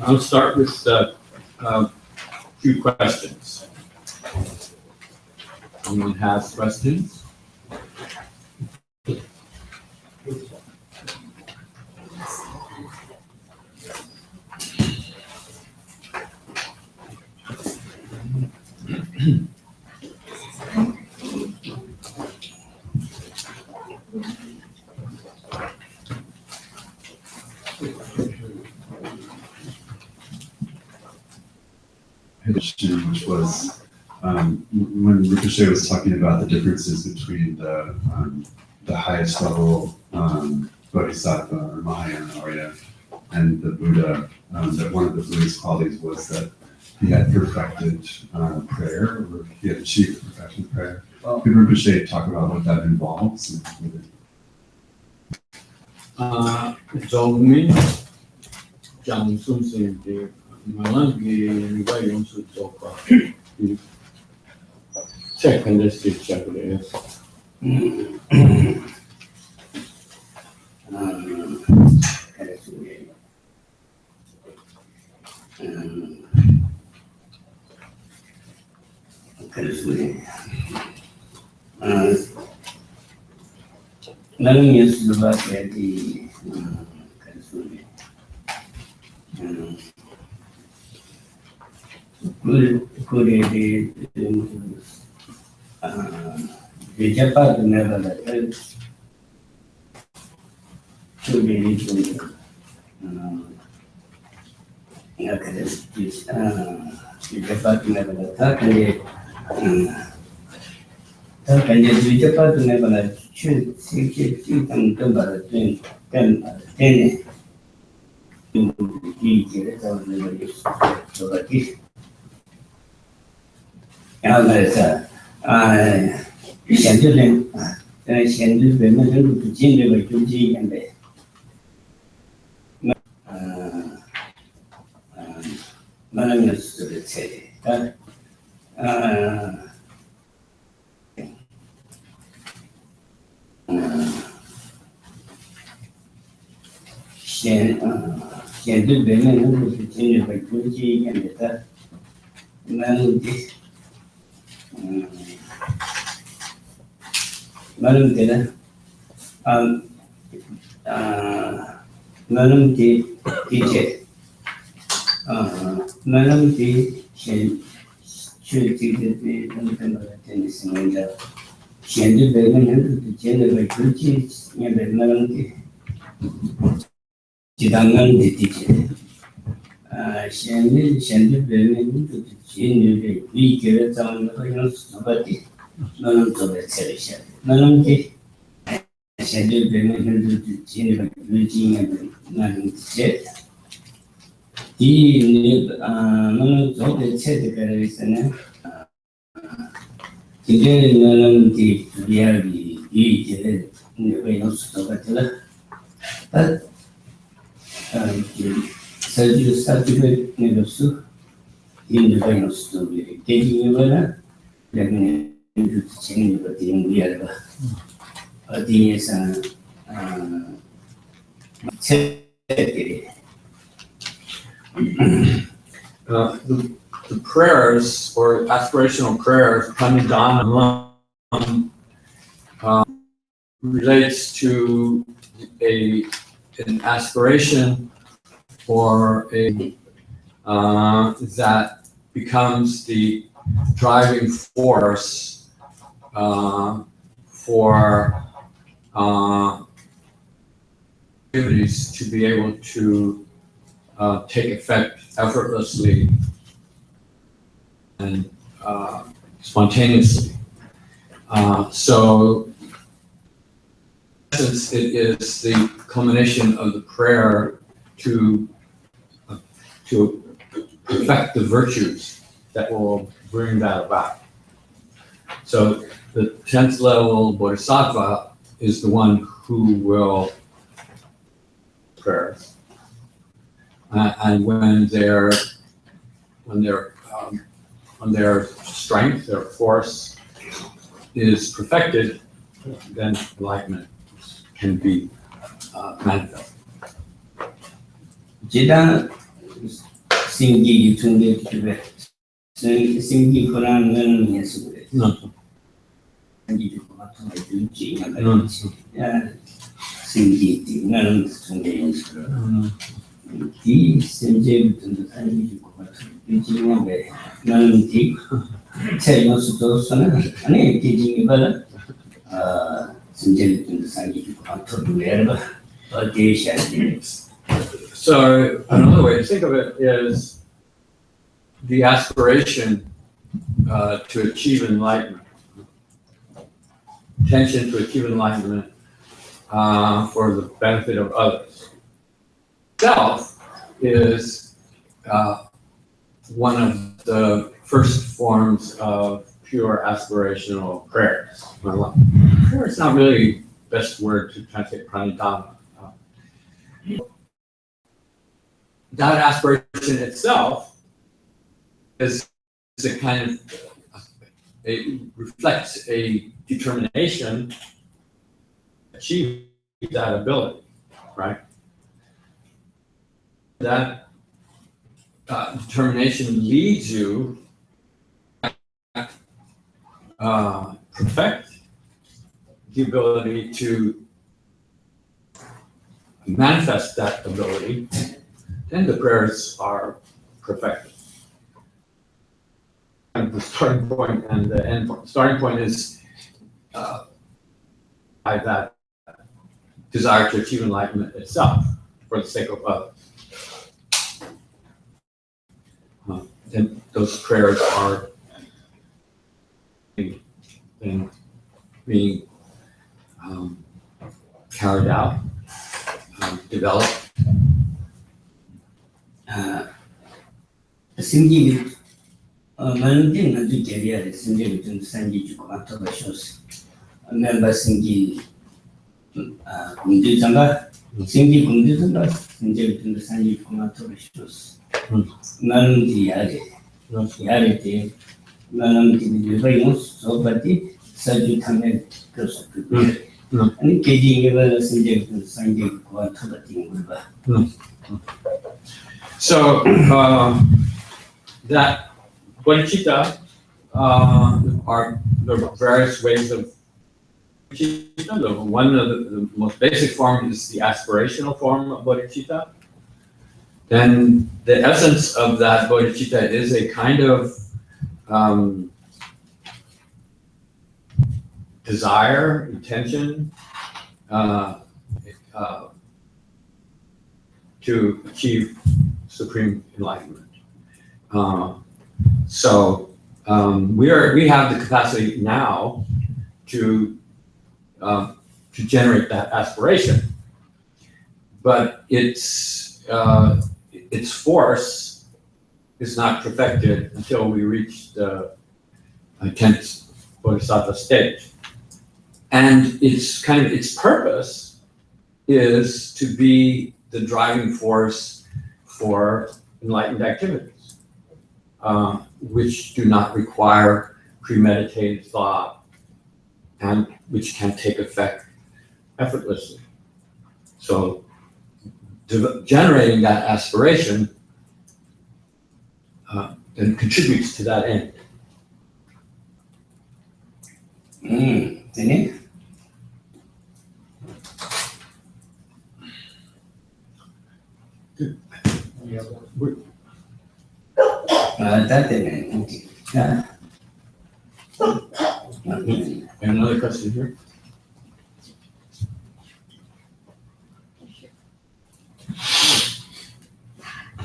I'll start with a few questions. Anyone has questions? Which was when Rinpoche was talking about the differences between the highest level Bodhisattva or Mahayana and the Buddha, that one of the Buddhist qualities was that he had perfected prayer, or he had achieved perfection of prayer. Could Rinpoche talk about what that involves? Check and let's see check it. Nothing is about the the Jampa never else to be the Jampa never 他感觉最近把那个呢，去他们都把它跟理解到那个这个地，然后呢是现在人现在人们都不进这个就这样的，那个是这个菜的，现在人们都是进这个就这样的，那Malam tidak, malam di DJ, malam di cuci di tempat jenis mana, siapa bagaimana tu jenis bercuci, yang malam di jidangan di DJ, siapa bagaimana tu jenis berikir zaman yang seperti malam tu bercerita. Malam di saya dengan jenis berjuang dengan set di malam tu set kerana sana jadi malam di dia di jadi ni yang sudah betul lah saya satu negosiasi ini yang sudah jadi ni mana dengan itu chen berarti yang dia apa artinya sana the prayers or aspirational prayers, pranidhana, relates to an aspiration or that becomes the driving force for activities to be able to take effect effortlessly and spontaneously. So, in essence, it is the culmination of the prayer to perfect the virtues that will bring that about. So the 10th level Bodhisattva is the one who will prayer, and when their strength, their force is perfected, then enlightenment can be manifest. Jeda singi tunde kibe, singi Quran nan yesu. No. Singi kumatun ajuji yang ya singi nan tunde yesu. Di senje tunde singi kumatun ajuji yang be nan di saya masuk tu sana, ane di bala senje tunde singi kumatun berba, ada syarat. So another way to think of it is the aspiration to achieve enlightenment, intention to achieve enlightenment for the benefit of others. Self is one of the first forms of pure aspirational prayers. Prayer is not really the best word to translate pranidhana. That aspiration itself is a kind of, it reflects a determination to achieve that ability, right? That determination leads you to perfect the ability to manifest that ability. Then the prayers are perfected. And the starting point and the end point. Starting point is by that desire to achieve enlightenment itself for the sake of others. And those prayers are and being carried out, developed. Singing Managing and the career is singing to Sanji to Quantum shows. A member singing Kundizanga, singing Kundizanga, singing to the Sanji to Quantum shows. None the Yarity, none the Ramos, so but it Sajutan goes to be. And Katie ever singing to Sanji to Quantum. So that bodhicitta are the various ways of bodhicitta. One of the most basic forms is the aspirational form of bodhicitta. Then the essence of that bodhicitta is a kind of desire, intention to achieve supreme enlightenment. We have the capacity now to generate that aspiration, but its force is not perfected until we reach the 10th Bodhisattva stage. And its purpose is to be the driving force for enlightened activities, which do not require premeditated thought and which can take effect effortlessly. So generating that aspiration then contributes to that end. Another question here?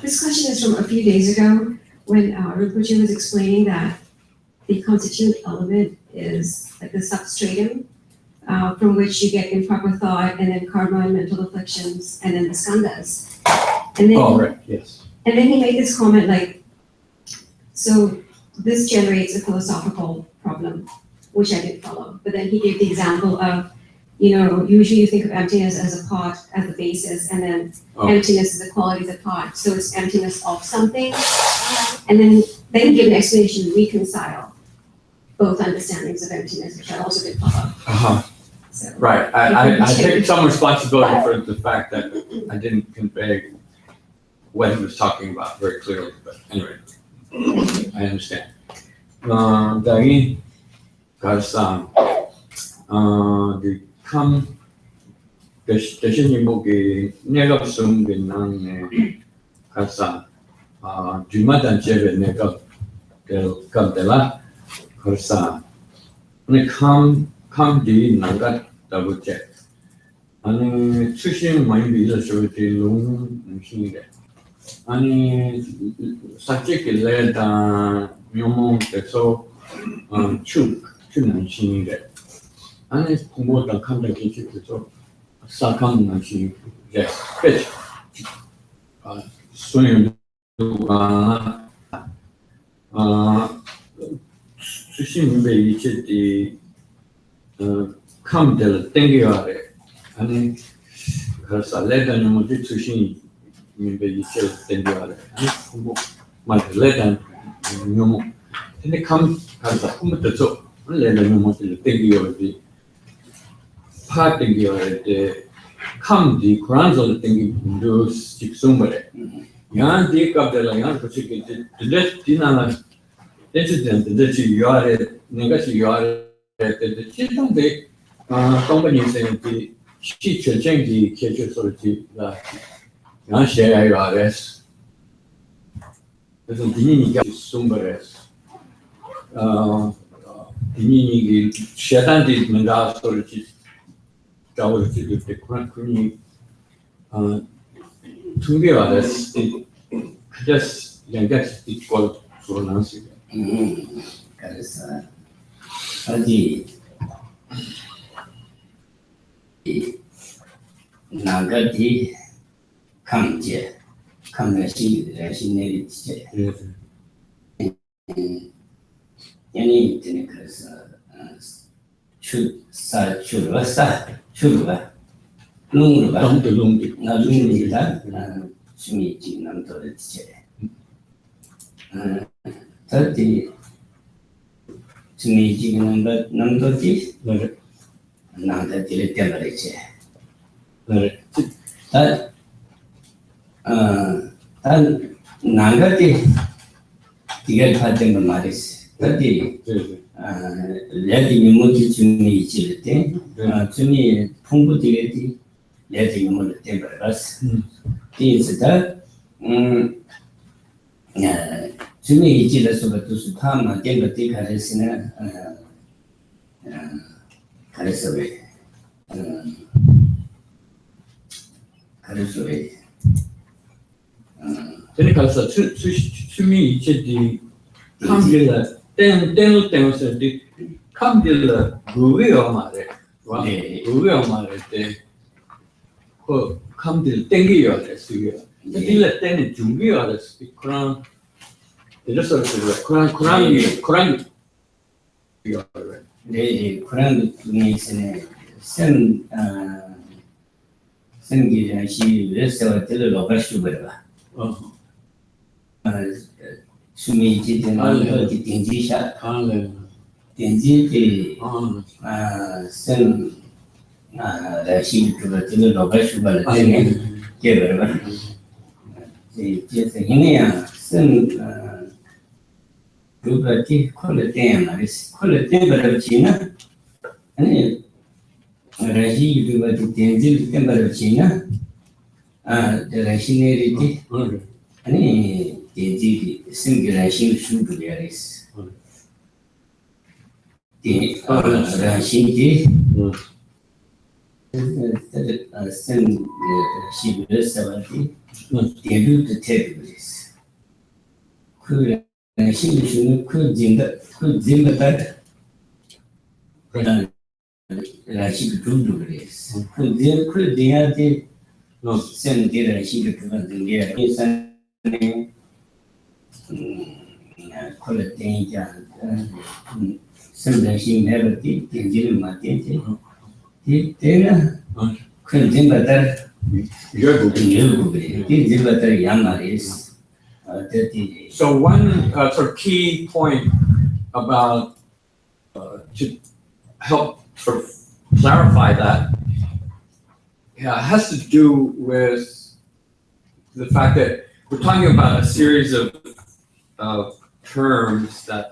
This question is from a few days ago when Rinpoche was explaining that the constituent element is like the substratum from which you get improper thought and then karma and mental afflictions and then the skandhas. And then, right, yes. And then he made this comment like, so this generates a philosophical problem, which I didn't follow. But then he gave the example of, usually you think of emptiness as a pot as the basis, and then emptiness is the quality of the pot. So it's emptiness of something. And then he gave an explanation to reconcile both understandings of emptiness, which I also didn't follow. So, right, I take some responsibility for the fact that I didn't convey what he was talking about very clearly, but anyway, I understand. Dagi, Garsang, the come, the Shinimogi, Negab Sum, the Nang, Garsang, Jumadan Jeve, Negab, Gabdela, Garsang, and come the Nangat double check. And Sushim might be the surety long machine. And Sajik led Yomo, so Chun machine. And it's more than contact so Sakam machine. Yes, pitch. Swing Sushim be each the come del Tengiare. And because I led on your Sushi. Maybe Tengiare. And let them and they come as a Kumato, let them know the Tengiore. Parting the come the crowns of the thing do stick somewhere. Yan take up the Lion particular the left dinner incident that you are negative you are the children they companies and the teacher change the catch authority that Yan share IRS. There's a Dinini Sumberes. Dinini Shatan did Menda authority. That was the Kuni Tungiras, just Yangas equal to an answer. 어디 나가디 강제 강가시 내리지 얘네 이때는 그래서 추루가 룽루가 나 룽루이다 숨이 지금 남도르지 더디 숨이 지금 남도르지 나한테 딜을 때려버리지 단 나가디 이게 받은 거 말이지 더디 레디 유무지 중이 있을 때 중이 풍부되게 레디 유무를 때려버렸어 그래서 중이 있지라서 또 타마 때문에 가르치는 가르쳐 왜 가르쳐 왜 그러니까 숨이 이제디 감길라 땡을 때 감길라 그거요 말에 그거요 말에 때그 감길 땡기요 됐어요. 딜라 때는 준비요 됐어. 그런 이래서 그런 네 그런 중에서는 생기는 시에서 들어 가시고 봐. 숨이 지든 어디 땡지샷 땡지지 생 라시부터 들어 가시고 봐. 개버려. 이제 이내야 생 그렇게 퀄리티야 말이지. 퀄리티가 지나 아니 라시 그거 땡지 템버를 지나 라시네리티 아니 땡지 싱글라시 슈브리아리스 라시티 생 시브레스와티 데뷔트 테브리스 그 라시는 그 진다 라시 두두리스 그 디아티 센디라 시가 그건 게 인산에 퀄리티가 선대시 메르티 딘지를 맞대지 이때는 큰 진바다 딘지바다 야마리스 So one sort of key point about to help sort of clarify that has to do with the fact that we're talking about a series of terms that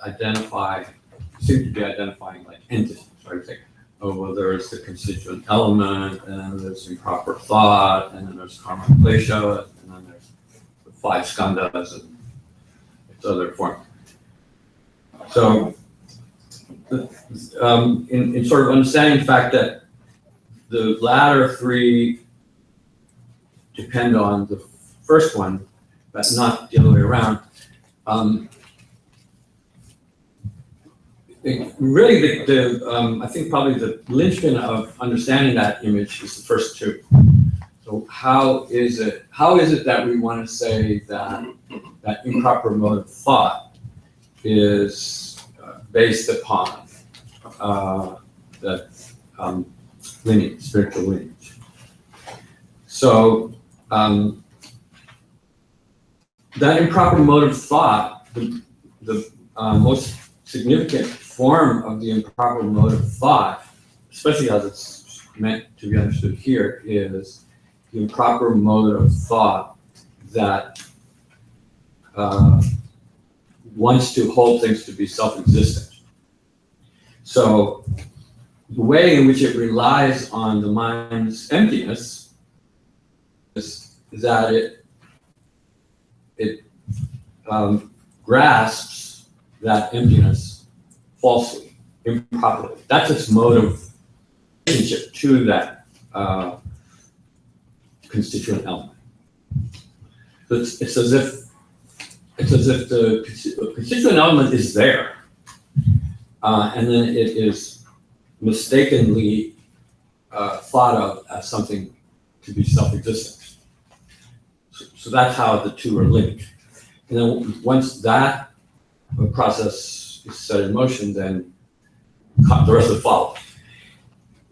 seem to be identifying like entities, right? It's like, oh, well, there's the constituent element, and then there's improper thought, and then there's karma klesha, and then there's the 5 skandhas and its other forms. So, in sort of understanding the fact that the latter 3 depend on the first one, but not the other way around. Really, I think probably the linchpin of understanding that image is the first 2. So how is it that we want to say that improper mode of thought is based upon the lineage, spiritual lineage? So that improper mode of thought, the most significant form of the improper mode of thought, especially as it's meant to be understood here, is the improper mode of thought that wants to hold things to be self-existent. So the way in which it relies on the mind's emptiness is that it grasps that emptiness falsely, improperly. That's its mode of relationship to that constituent element. So it's as if the constituent element is there, and then it is mistakenly thought of as something to be self-existent. So that's how the two are linked. And then once that process is set in motion, then the rest will follow.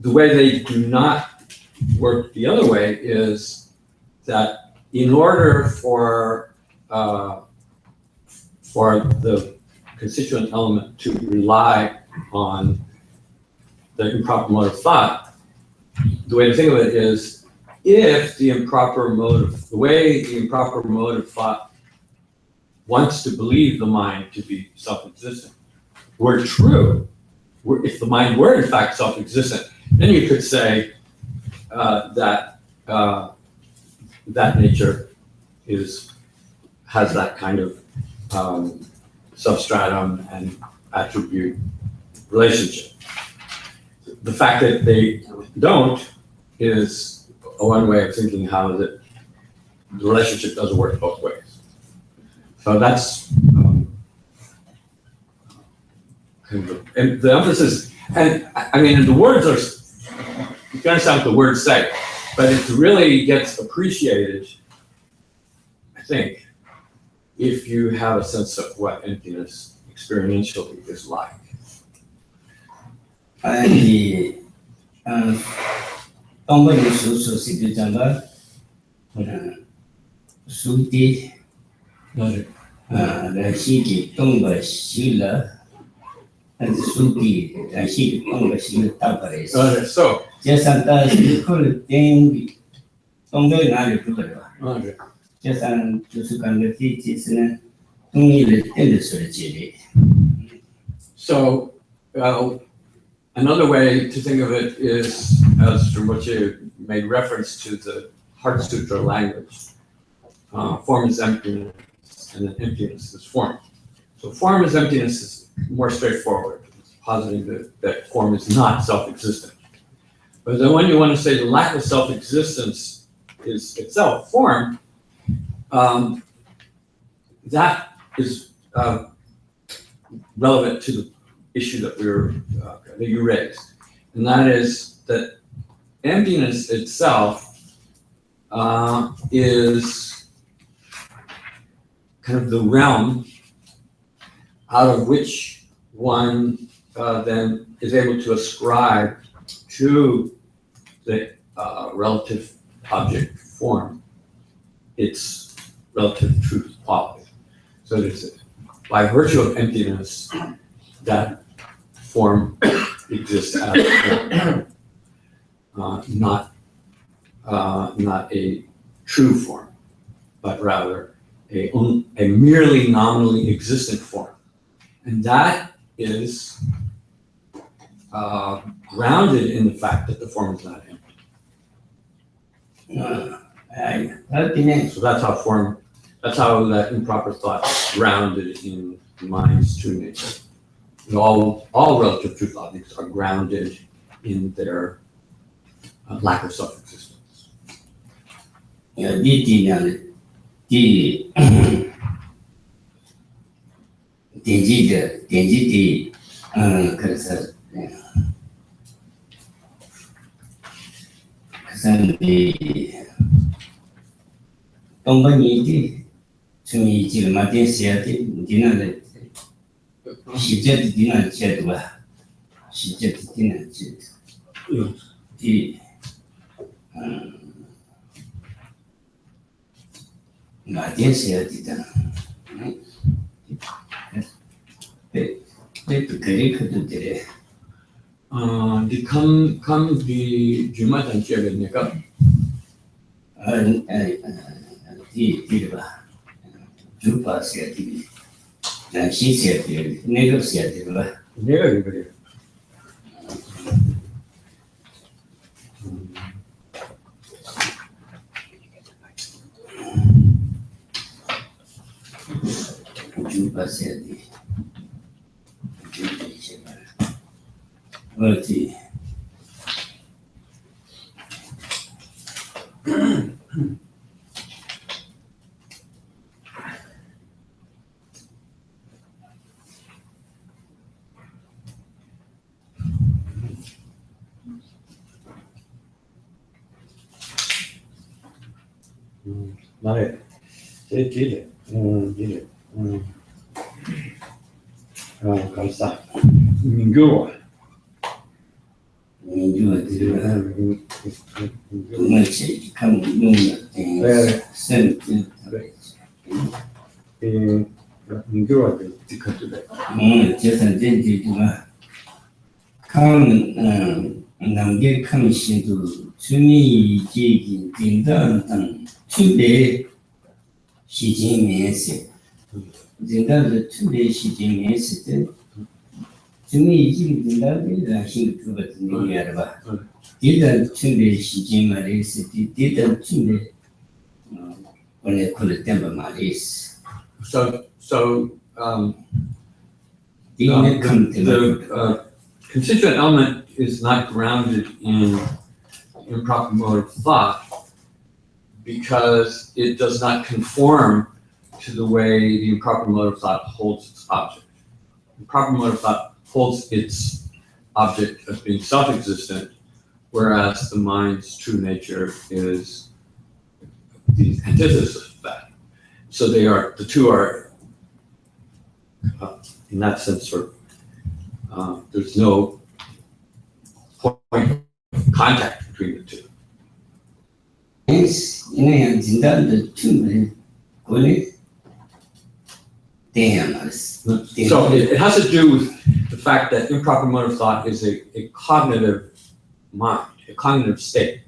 The way they do not work the other way is that in order for the constituent element to rely on the improper mode of thought, the way to think of it is if the way the improper mode of thought wants to believe the mind to be self-existent were true, if the mind were in fact self-existent, then you could say that nature has that kind of substratum and attribute relationship. The fact that they don't is one way of thinking how the relationship doesn't work both ways. So that's kind of and the emphasis. And I mean, the words are, you can understand what the words say, but it really gets appreciated, I think, if you have a sense of what emptiness experientially is like. And Tongba Yusu Siddhi Jampa, Sukti, Rashiki, Tongba Shila, and Sukti, Rashiki, Tongba Shila Tapares. So, Jasanta Sikul Ting Tongba Nari Pula. Jasan Jusukangati Jisna, Tungi Industry. So, another way to think of it is, as Rinpoche made reference to the Heart Sutra language, form is emptiness, and then emptiness is form. So form is emptiness is more straightforward. It's positing that form is not self-existent. But then when you want to say the lack of self-existence is itself form, that is relevant to the issue that that you raised, and that is that emptiness itself is kind of the realm out of which one then is able to ascribe to the relative object form its relative truth quality. So it is by virtue of emptiness that form exists as form, not a true form, but rather a merely nominally existent form. And that is grounded in the fact that the form is not empty. So that's how that improper thought is grounded in the mind's true nature. And all relative truth objects are grounded in their lack of self-existence. Come the Gyumed and Ngak. Jampa siati, she siati, Ngak siati, Ngak. Jampa siati, Verti. 말해. 제 지레. 감사. 민규. 동아치 감 용역 생 민규가 디컨트래. 재산 된지가 강 남게 강 신도 주미 지기 진단 등 추대 시진면세 진단의 추대 시진면세 때 주미 지기 진단이 신그 같은 게 알아봐. 일단 추대 시진 말이스 일단 추대 원래 그 때문에 말이스. So the constituent element is not grounded in improper mode of thought because it does not conform to the way the improper mode of thought holds its object. Improper mode of thought holds its object as being self-existent, whereas the mind's true nature is the antithesis of that. So the two are, in that sense, sort of, there's no point of contact between the two. Hence, 진단의 춤을 권해 대야말스. So it has to do with the fact that improper mode of thought is a cognitive mind, a cognitive state,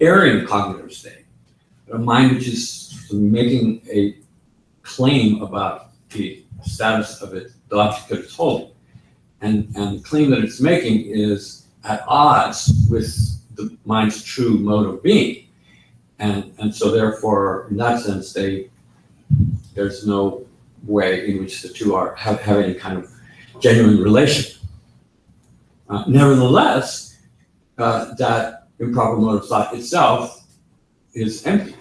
erring cognitive state, a mind which is making a claim about the status of it, the object that it's holding. And the claim that it's making is at odds with the mind's true mode of being. And so therefore, in that sense, there's no way in which the two have any kind of genuine relation. Nevertheless, that improper mode of thought itself is empty.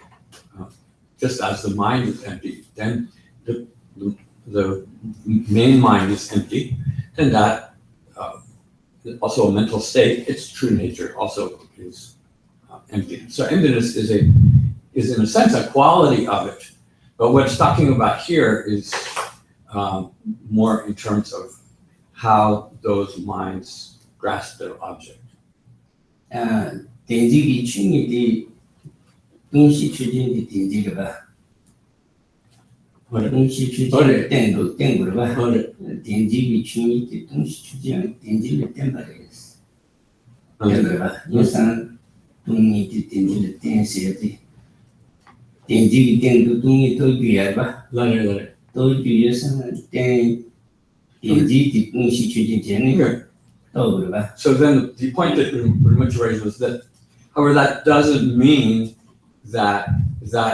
Just as the mind is empty, then the main mind is empty, then that also a mental state, its true nature also is empty. So emptiness is in a sense a quality of it, but what it's talking about here is more in terms of how those minds grasp their object. 대지기 충이 동시 추진의 대지가 봐. 동시 추진의 땡으로 봐. 대지기 충이 동시 추진의 대지를 땡바래스. 땡으로 봐. 예산 동이 대지를 땡세야 돼. 대지기 땡도 동이 또 비야 봐. 그래. 또 비해서는 땡 대지기 동시 추진 전에 또 그래 봐. So then the point that Rinpoche raised was that, however, that doesn't mean that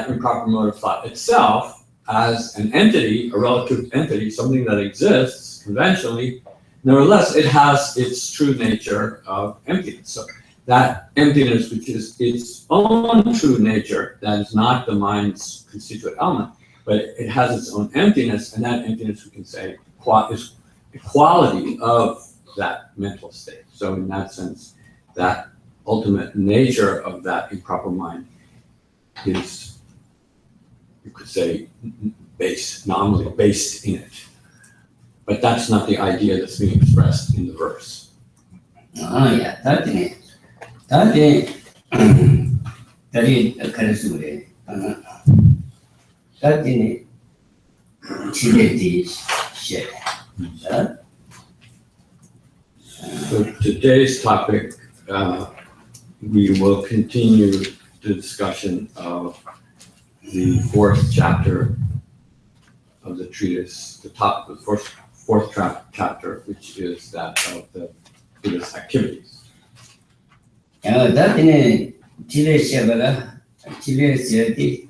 improper mode of thought itself, as an entity, a relative entity, something that exists conventionally, nevertheless, it has its true nature of emptiness. So that emptiness, which is its own true nature, that is not the mind's constituent element, but it has its own emptiness, and that emptiness, we can say, is the quality of that mental state. So in that sense, that ultimate nature of that improper mind is, you could say, nominally based in it. But that's not the idea that's being expressed in the verse. 야, 다들 가르쳐 그래. 다들 지레디 시. So today's topic, we will continue the discussion of the fourth chapter of the treatise, the top of the fourth chapter, which is that of the Buddhist activities. 야, 다들 지레시아가 지레시아디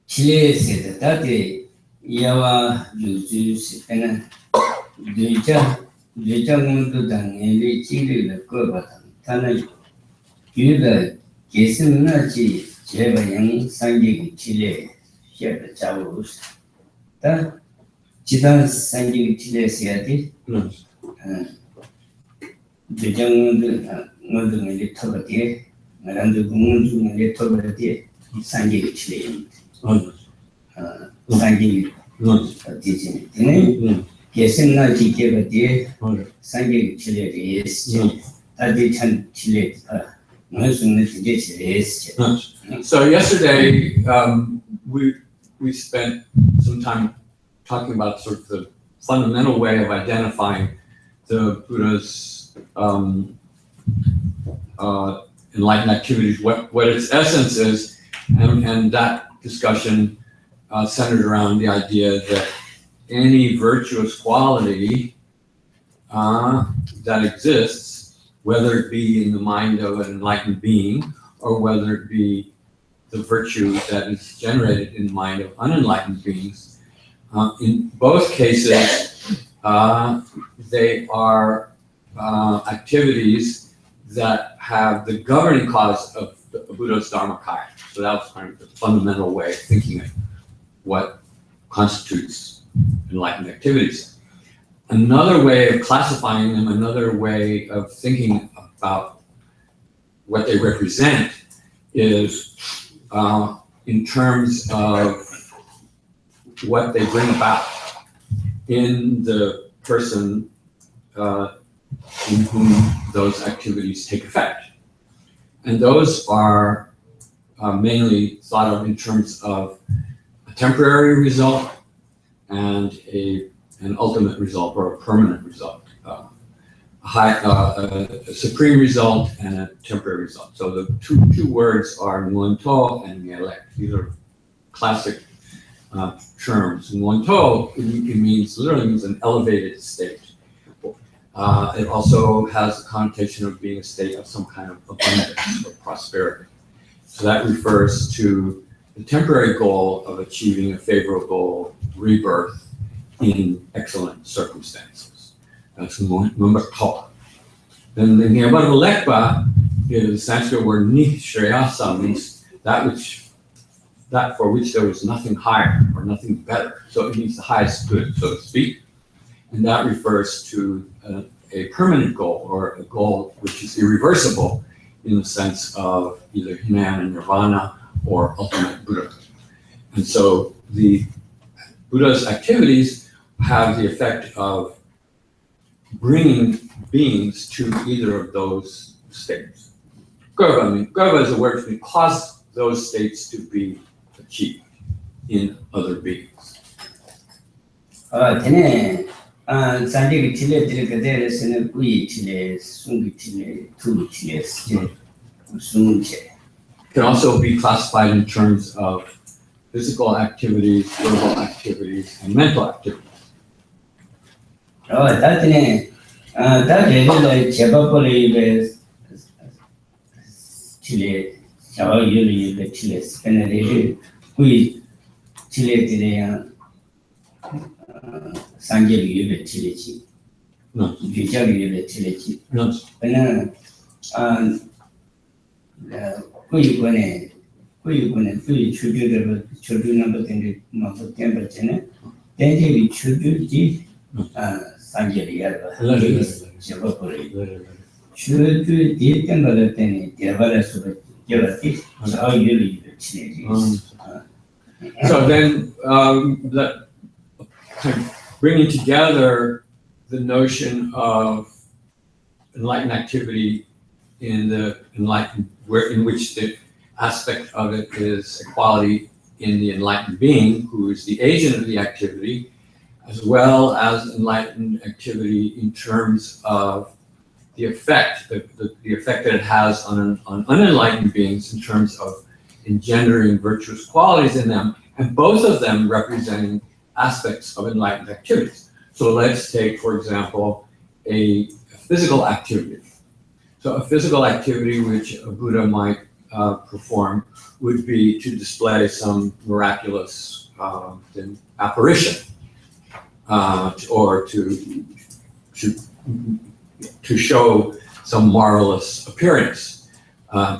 지레시아다 다들 이와 유주시 때는 뇌자공도 당연히 지리를 거거든. 다는 규가 계승나지 제방향 상기기 지레 시아를 잡으고서 다 지단 상기 칠레스야디 대정들 모든 게 터버디 나란도 공문 중에 터버디 상기 칠레 상기 어디지 네 계승나 지게버디 상기 칠레 다디 천 칠레 So yesterday, we spent some time talking about sort of the fundamental way of identifying the Buddha's enlightened activities, what its essence is, and that discussion centered around the idea that any virtuous quality that exists, whether it be in the mind of an enlightened being, or whether it be the virtue that is generated in the mind of unenlightened beings, in both cases, they are activities that have the governing cause of the Buddha's Dharmakaya. So that was kind of the fundamental way of thinking of what constitutes enlightened activities. Another way of classifying them, another way of thinking about what they represent is in terms of what they bring about in the person in whom those activities take effect. And those are mainly thought of in terms of a temporary result and an ultimate result or a permanent result, a supreme result and a temporary result. So the two words are nguonto and ngelek. These are classic terms. Nguonto literally means an elevated state. It also has the connotation of being a state of some kind of abundance or prosperity. So that refers to the temporary goal of achieving a favorable rebirth in excellent circumstances. That's number two. Then the ngelekpa is the Sanskrit word nishrayasa, means that for which there was nothing higher or nothing better. So it means the highest good, so to speak. And that refers to a permanent goal, or a goal which is irreversible in the sense of either Hinayana Nirvana or ultimate Buddha. And so the Buddha's activities have the effect of bringing beings to either of those states. Gurva is a word to cause those states to be achieved in other beings. 산지기 칠레들이 그대로서는 구이 칠레, 숭기 칠레, 투기 칠레, 숭체. Can also be classified in terms of physical activities, verbal activities, and mental activities. 다들 다들 제법벌이 칠레, 자와유리 칠레, 스페네리 구이 칠레들이야. 상계를 유배 칠레지, 규자를 유배 칠레지. 그는 구이권에 구이 추주는 것들이 뭐 때문에 대대비 추주지 상계를 열어 제법벌이 추주 뒤에 때문에 대발에서 열었지. 자와유리 유배 칠레지. So then that kind of bringing together the notion of enlightened activity in which the aspect of it is equality in the enlightened being, who is the agent of the activity, as well as enlightened activity in terms of the effect, the effect that it has on unenlightened beings in terms of engendering virtuous qualities in them, and both of them representing aspects of enlightened activities. So let's take, for example, a physical activity. So a physical activity which a Buddha might perform would be to display some miraculous apparition, or to show some marvelous appearance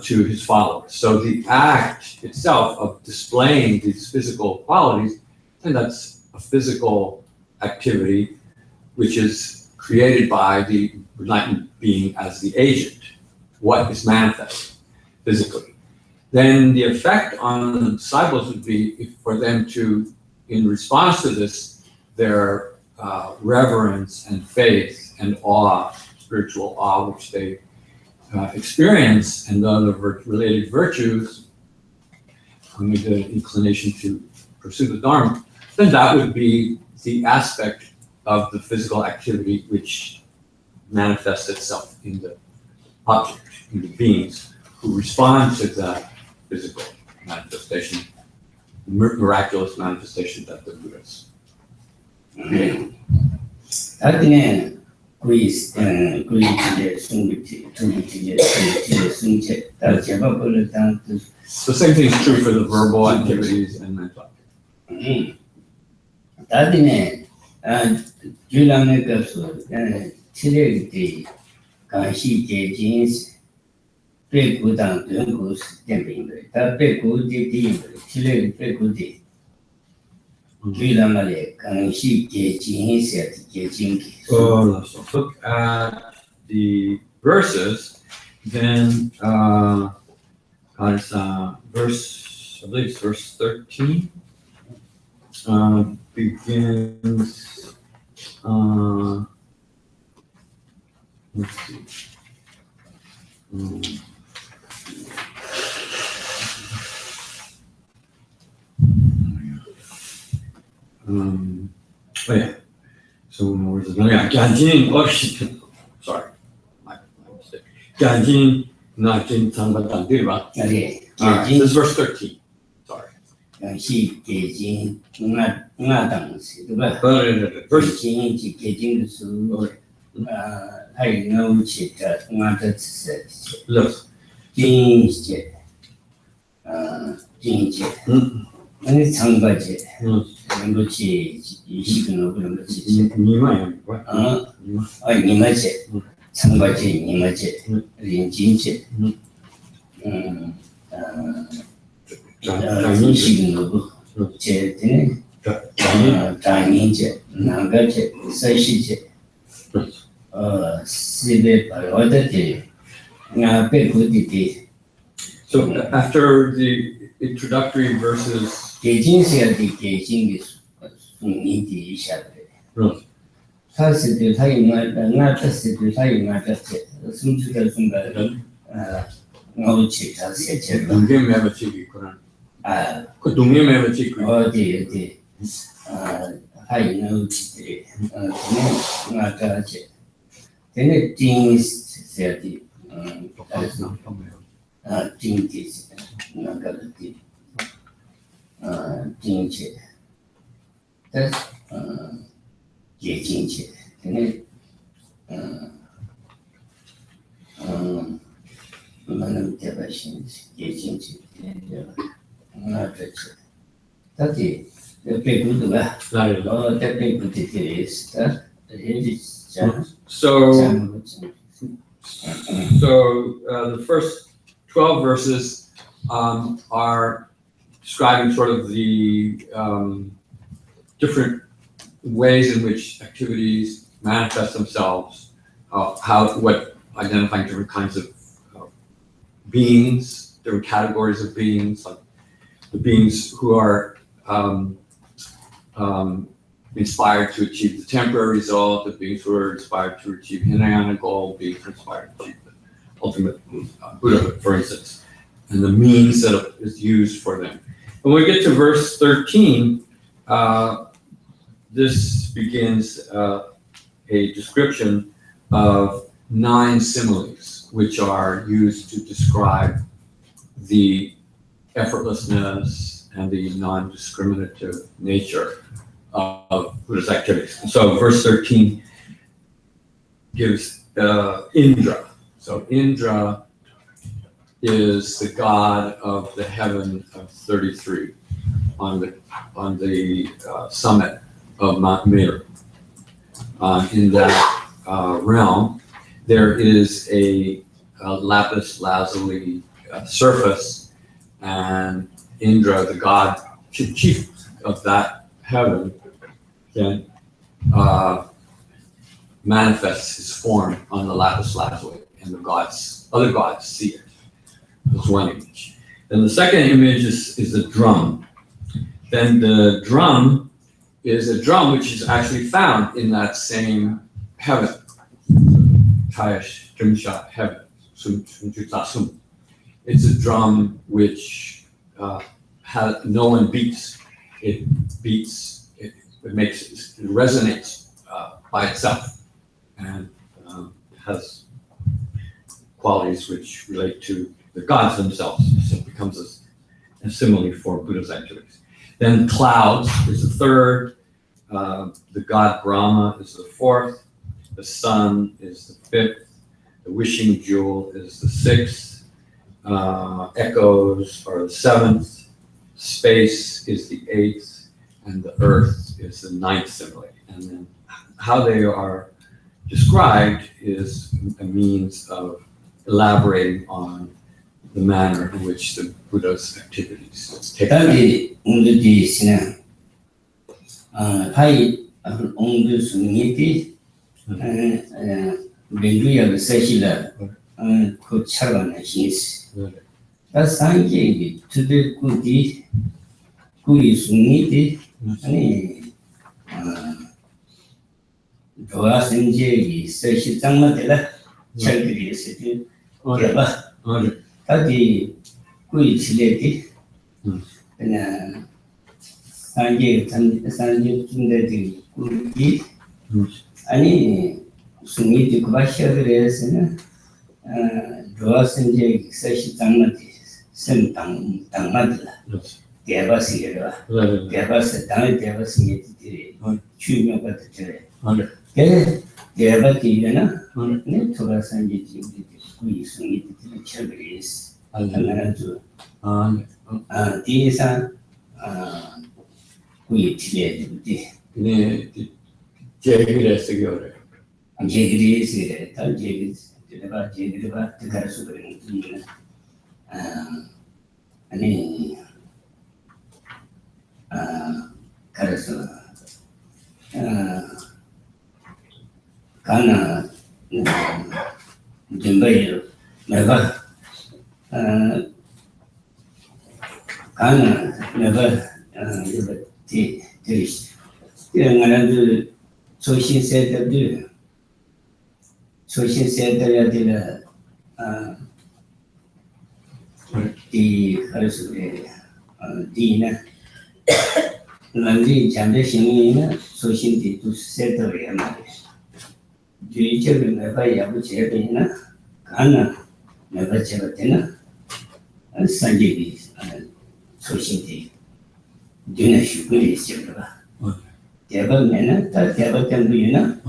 to his followers. So the act itself of displaying these physical qualities, and that's a physical activity, which is created by the enlightened being as the agent, what is manifest physically. Then the effect on the disciples would be for them to, in response to this, their reverence and faith and awe, spiritual awe, which they experience, and the other related virtues, with the inclination to pursue the Dharma, then that would be the aspect of the physical activity which manifests itself in the object, in the beings who respond to that physical manifestation, miraculous manifestation that the Buddhas. Again, Greece, The same thing is true for the verbal activities and mental activities. Look at the verses, then verse, I believe it's verse 13, begins, let's see. Oh yeah. So where's it? Yeah, Gyanjin. Oh shit. Sorry, my mistake. Gyanjin, Nakin, Tangbatan, Dirba. Okay. All right. This is verse 13. Sorry. Verse. Look. 아니 장바지. rinpoche 이식은 그런 거지. 니마야. 니마지. 장바지 니마지. 린진지. 이식은 거고. 제는 장인지, 나가지, 서시지. 시대 발화되지. 나 배고디디. So after the introductory verses, 계진세야디 계진기 순이디 샤데. 사실들 사이만 나타스들 사이만 같이 숨주들 순간은 나오치 자세체. 동계매매 지기구나. 그 동계매매 지기. 어디 하이 나오치들이 그냥 나타지. 되네 띵세야디 띵기지 나가르디. 띵지. 그래서 예진지. 근데 많은 대바신 예진지. 나그렇지. 다시 배구도가 대배구들이 있다. So the first 12 verses are describing sort of the different ways in which activities manifest themselves, identifying different kinds of beings, different categories of beings, like the beings who are inspired to achieve the temporary result, the beings who are inspired to achieve Hinayana goal, beings inspired to achieve the ultimate Buddhahood, for instance, and the means that is used for them. When we get to verse 13, this begins a description of 9 similes, which are used to describe the effortlessness and the non-discriminative nature of Buddhist activities. So verse 13 gives Indra. So Indra is the god of the heaven of 33 on the summit of Mount Meru. In that realm, there is a lapis lazuli surface, and Indra, the god chief of that heaven, then manifests his form on the lapis lazuli, and other gods see it. That's one image. Then the second image is the drum. Then the drum is a drum which is actually found in that same heaven, Tayash Drimsha heaven, It's a drum which no one beats. It beats, it resonates by itself, and has qualities which relate to the gods themselves. So it becomes a simile for Buddha's activities. Then clouds is the third, the god Brahma is the fourth, the sun is the fifth, the wishing jewel is the sixth, echoes are the seventh, space is the eighth, and the earth is the ninth simile. And then how they are described is a means of elaborating on the manner in which the Buddha's activities take place. 다시 온도지 시나 하이 온도 순이티 맹주야 세실라 그 차가는 신스 다 상계기 투데 꾸디 꾸이 순이티 아니 도와 생제기 세실 장마들라 철들이 세지 대바 다디 꾸이 칠레디 그냥 상계 중대들이 꾸이 아니 순이티 그바셔그레스는 도와선제 세시 장마디 생당마들라 대바시게라 대바스 당의 대바시게들이 주명과 뜻들에 그 대바티잖아 네 도와선제 중대들이 꾸이 순이티들이 철그레스 알라나주 뒤에서 꾸이 칠레디 네, 제기레스기 어려요. 제기레스게 다 제기레바 가르쳐 버리는 분이는 아니 가르쳐 가나 dbye 내가 가나 내가 이거 Treatise 그냥 소신 세대들 소신 세대야 되는 이 가르스에 디나 런지 잠재 신이나 소신디 두 세대야 말이야. 주의적으로 내가 야부 제대나 가나 내가 제가 되나 산지비 소신디 düne şükür istiyorlar. 대박면은 다 대박된 분이나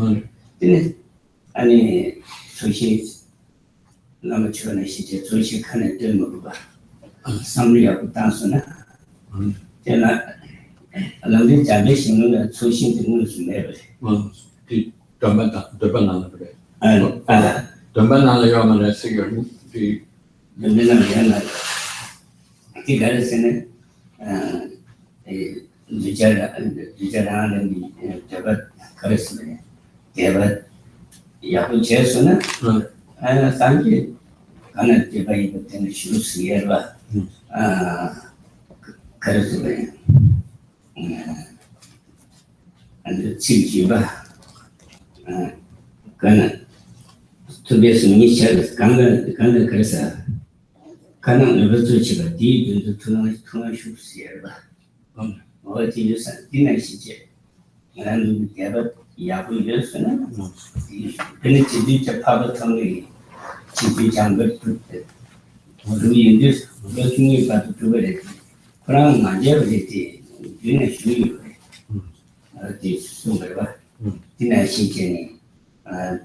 근데 아니 소식 너무 좋은 시제 소식하는 때 먹어봐. 삼리하고 단순나 제가 알람이 잠에 신는 소식 듣는 순간에 이 덤반나는 그래. 아 덤반나는 요만에 쓰기로 이 맨날 그 가르치는 유자라는 제가 그랬으면 제가 야구 제수는 산지 가는 제가 이거 때문에 쉬우스예라 그랬으면 안 지지바 가는 투베스니 셔 가는 그래서 가는 어디서 지가 뒤도 통한 쉬우스예라 어디 유산 디나 시제 나는 내가 야구 유산은 근데 지지 파버통이 지지 장በት 우리 인도 중에 봐도 그거래 그랑 맞아버리지 유네 쉬이 어디 숨어봐 디나 시제니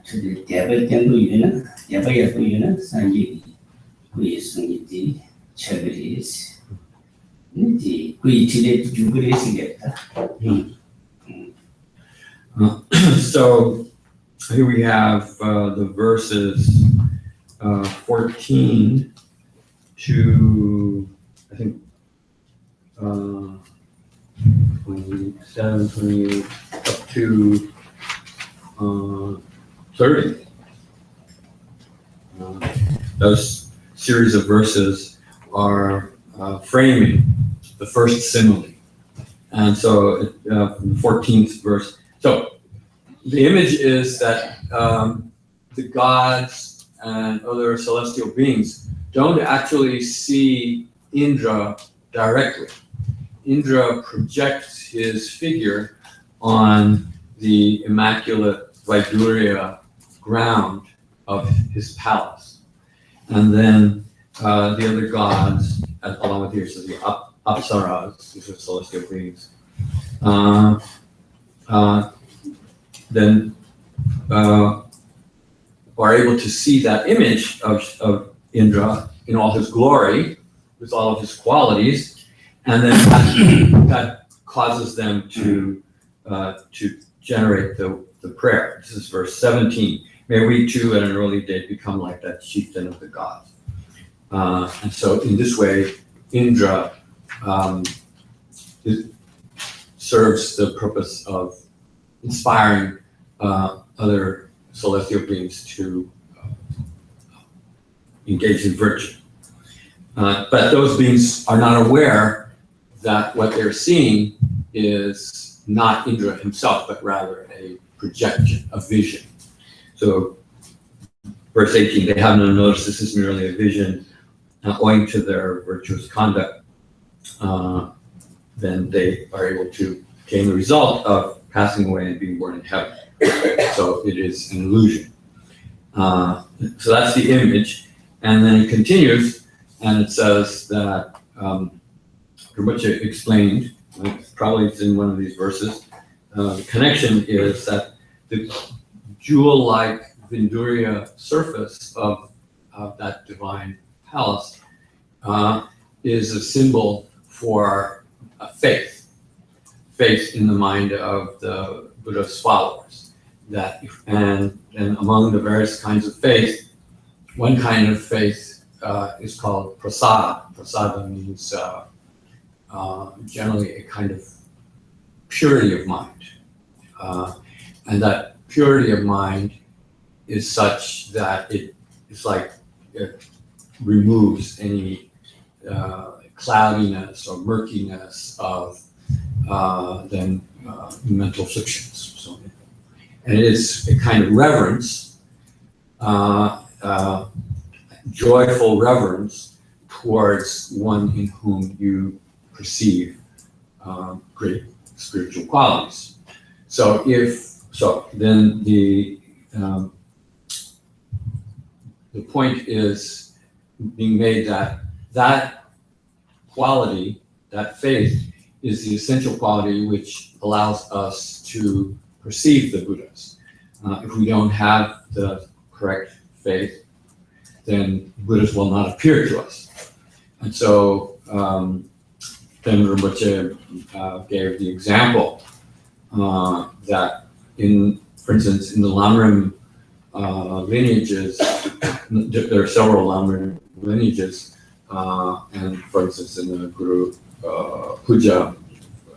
그 대발견도 유나 야바야도 유나 산지 구이승이지 처벌이지 So here we have the verses 14 to I think 27, 28 up to 30. Those series of verses are framing the first simile. And so the 14th verse. So the image is that the gods and other celestial beings don't actually see Indra directly. Indra projects his figure on the immaculate Vaidurya ground of his palace. And then the other gods, along with here, so the Apsaras, these are celestial beings, then are able to see that image of Indra in all his glory, with all of his qualities, and then that causes them to generate the prayer. This is verse 17. May we too at an early date become like that chieftain of the gods. And so in this way, Indra serves the purpose of inspiring other celestial beings to engage in virtue. But those beings are not aware that what they're seeing is not Indra himself, but rather a projection, a vision. So verse 18, they have no notice this is merely a vision, owing to their virtuous conduct. Then they are able to gain the result of passing away and being born in heaven. So it is an illusion. So that's the image. And then it continues, and it says that Rinpoche explained, probably it's in one of these verses, the connection is that the jewel-like Vindurya surface of that divine palace is a symbol for faith in the mind of the Buddha's followers. And among the various kinds of faith, one kind of faith is called prasada. Prasada means generally a kind of purity of mind. And that purity of mind is such that it removes any cloudiness or murkiness of mental fictions. So, and it is a kind of reverence, joyful reverence towards one in whom you perceive great spiritual qualities. So then the point is being made that quality, that faith, is the essential quality which allows us to perceive the Buddhas. If we don't have the correct faith, then Buddhas will not appear to us. And so then Rinpoche gave the example that for instance, in the Lamrim lineages, there are several Lamrim lineages, and for instance, in the Guru Puja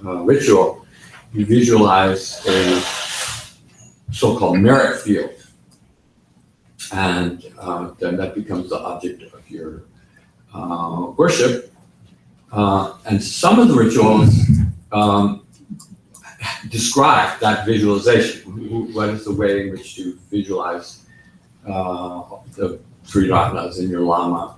ritual, you visualize a so-called merit field, and then that becomes the object of your worship. And some of the rituals describe that visualization. What is the way in which you visualize the three ratnas in your lama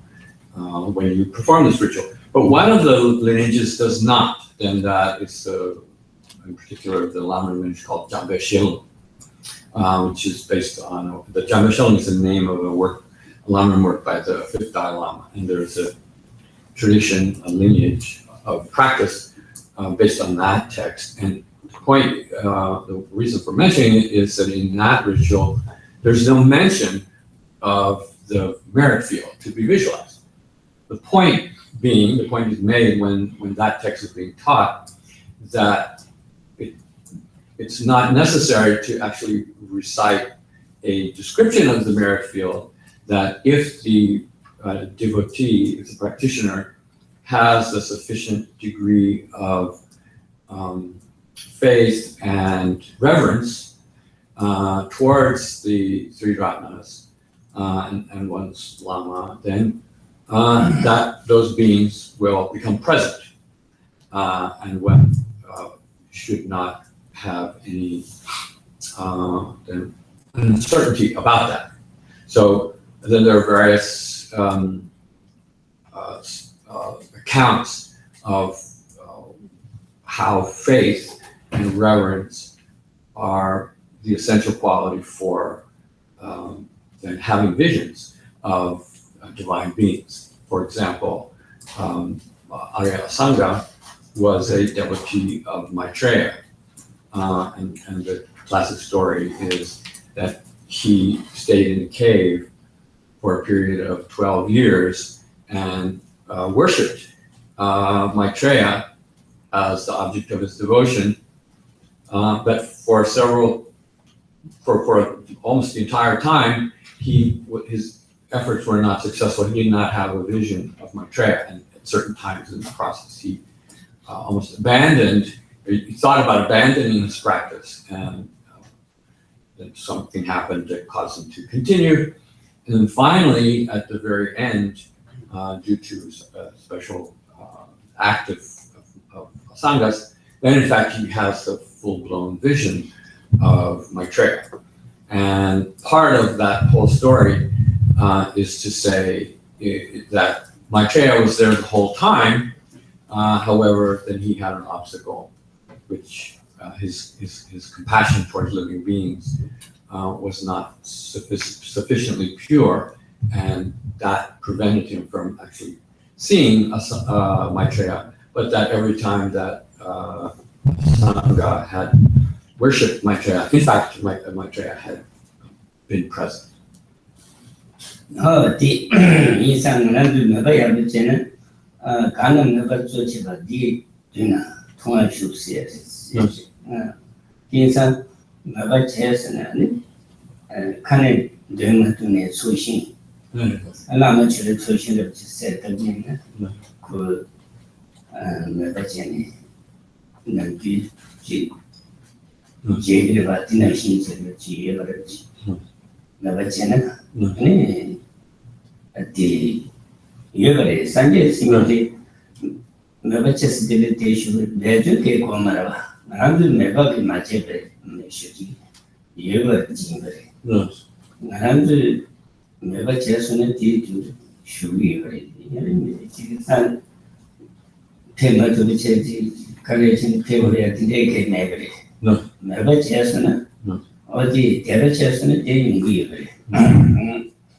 when you perform this ritual? But one of the lineages does not, and that is in particular the lama lineage called Jampa, which is based on the Jampa is the name of a lama work by the fifth Dalai Lama, and there's a tradition, a lineage of practice based on that text. And the reason for mentioning it is that in that ritual, there's no mention of the merit field to be visualized. The point is made when that text is being taught, that it's not necessary to actually recite a description of the merit field, that if the devotee, if the practitioner, has a sufficient degree of faith and reverence, towards the three Ratnas and one's Lama, then that those beings will become present, and one should not have any uncertainty about that. So then there are various accounts of how faith and reverence are the essential quality for then having visions of divine beings. For example, Asanga was a devotee of Maitreya, and the classic story is that he stayed in a cave for a period of 12 years and worshipped Maitreya as the object of his devotion, but for almost the entire time, his efforts were not successful. He did not have a vision of Maitreya, and at certain times in the process, he almost abandoned. He thought about abandoning his practice, and then something happened that caused him to continue. And then finally, at the very end, due to a special act of Asangas, then in fact he has a full-blown vision of Maitreya. And part of that whole story is to say that Maitreya was there the whole time. However, then he had an obstacle, which his compassion towards living beings was not sufficiently pure, and that prevented him from actually seeing Maitreya. But that every time that Asanga had worshipped Maitreya, in fact, Maitreya had been present. 이상 나도 내가 야비제는 가능 내가 쫓아봐 디 되나 통할 수 없어요. 인상 내가 제스는 칸에 되는 소신 알아맞을 소신을 세트는 그 내가 전에 남기 제기를 받는 신체를 지혜를 내가 전에 아니 ati yogare sanje simoti meba chesdele teshu lejo ke komara narandu meba ki machepe meshuji yoga jingare narandu meba chesune ti tu shugi yogare yani san tema to cheji kalesin teoria tinde ke negare meba chesuna odi tera chesune te yungi yogare.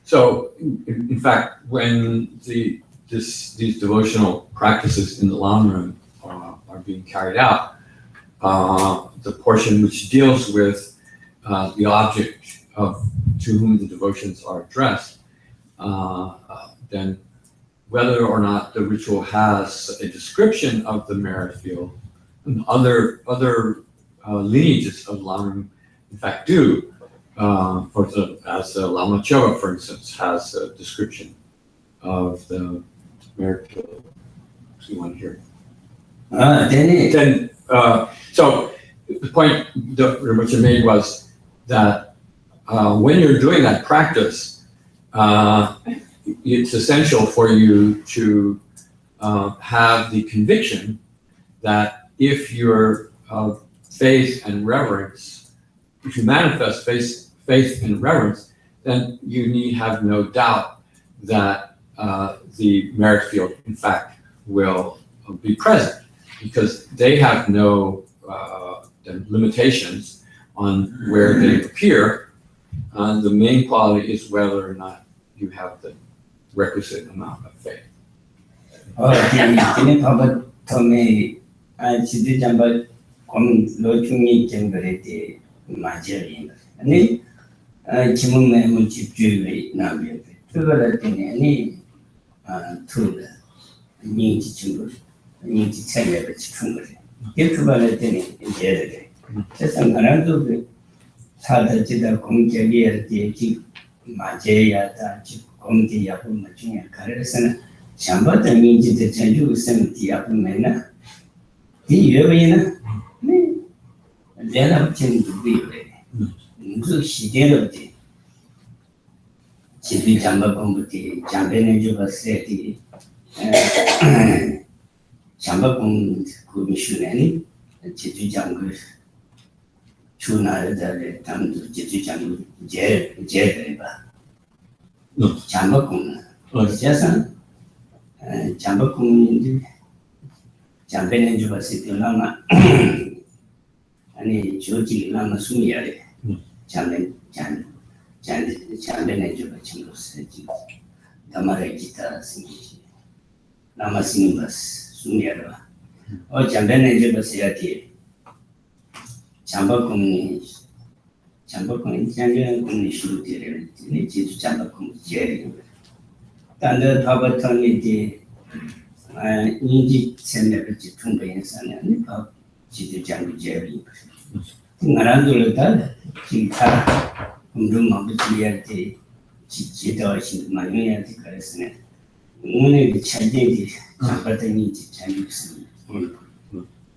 So, in fact, when these devotional practices in the long run are being carried out, the portion which deals with the object to whom the devotions are addressed, then whether or not the ritual has a description of the merit field, and other lineages of long run, in fact, do. As Lama Choa, for instance, has a description of the merit field. See one here. Then, so the point that Rinpoche made was that when you're doing that practice, it's essential for you to have the conviction that if your faith and reverence, if you manifest faith and reverence, then you need have no doubt that the merit field, in fact, will be present, because they have no limitations on where they appear. The main quality is whether or not you have the requisite amount of faith. 지문에 문집주의 나면 그거를 때문에 투를 인지 친구 인지 체계를 지킨 거죠. 유튜브를 때문에 이제 세상 하나도 그 사다지다 공격이야 되지 맞아야다 지 공기야 보면 중에 가르쳐서는 잠바다 인지도 전주 있으면 뒤아보면은 이 여기는 네 내가 붙인 누구예요? 무슨 시대로지 제비 잠바 공부티 잠배는 주가 세티 잠바 공 구미슈네니 제주 장그 주나르다레 담도 제주 장그 제베바 잠바 공 어디서 잠바 공인데 잠배는 주가 세티 라마 아니 조지 라마 숨이야래 잠배는 주가 친구 세지 담아래 기타 생기지 라마 스님바스 숨이야래 잠배는 주가 세야티 잠바공이 장전 공리 슈르티를 네 제주 잠바공 제리 단데 타바탄이지 인지 셈레를 통배에서는 제주 장비 제리 나란돌다 기타 공중만 비지야티 지지도신 마요야티 그랬으네 오늘 차진지 잠바탄이 장비스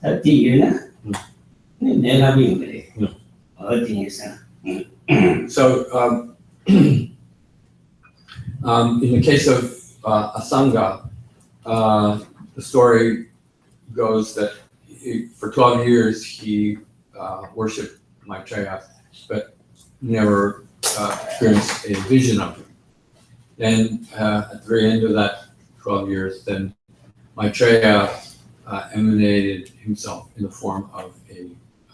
다티유나 내가 비운 그래 어디에서 So, in the case of Asanga, the story goes that for 12 years he worshipped Maitreya, but never experienced a vision of him. Then, at the very end of that 12 years, then Maitreya emanated himself in the form of a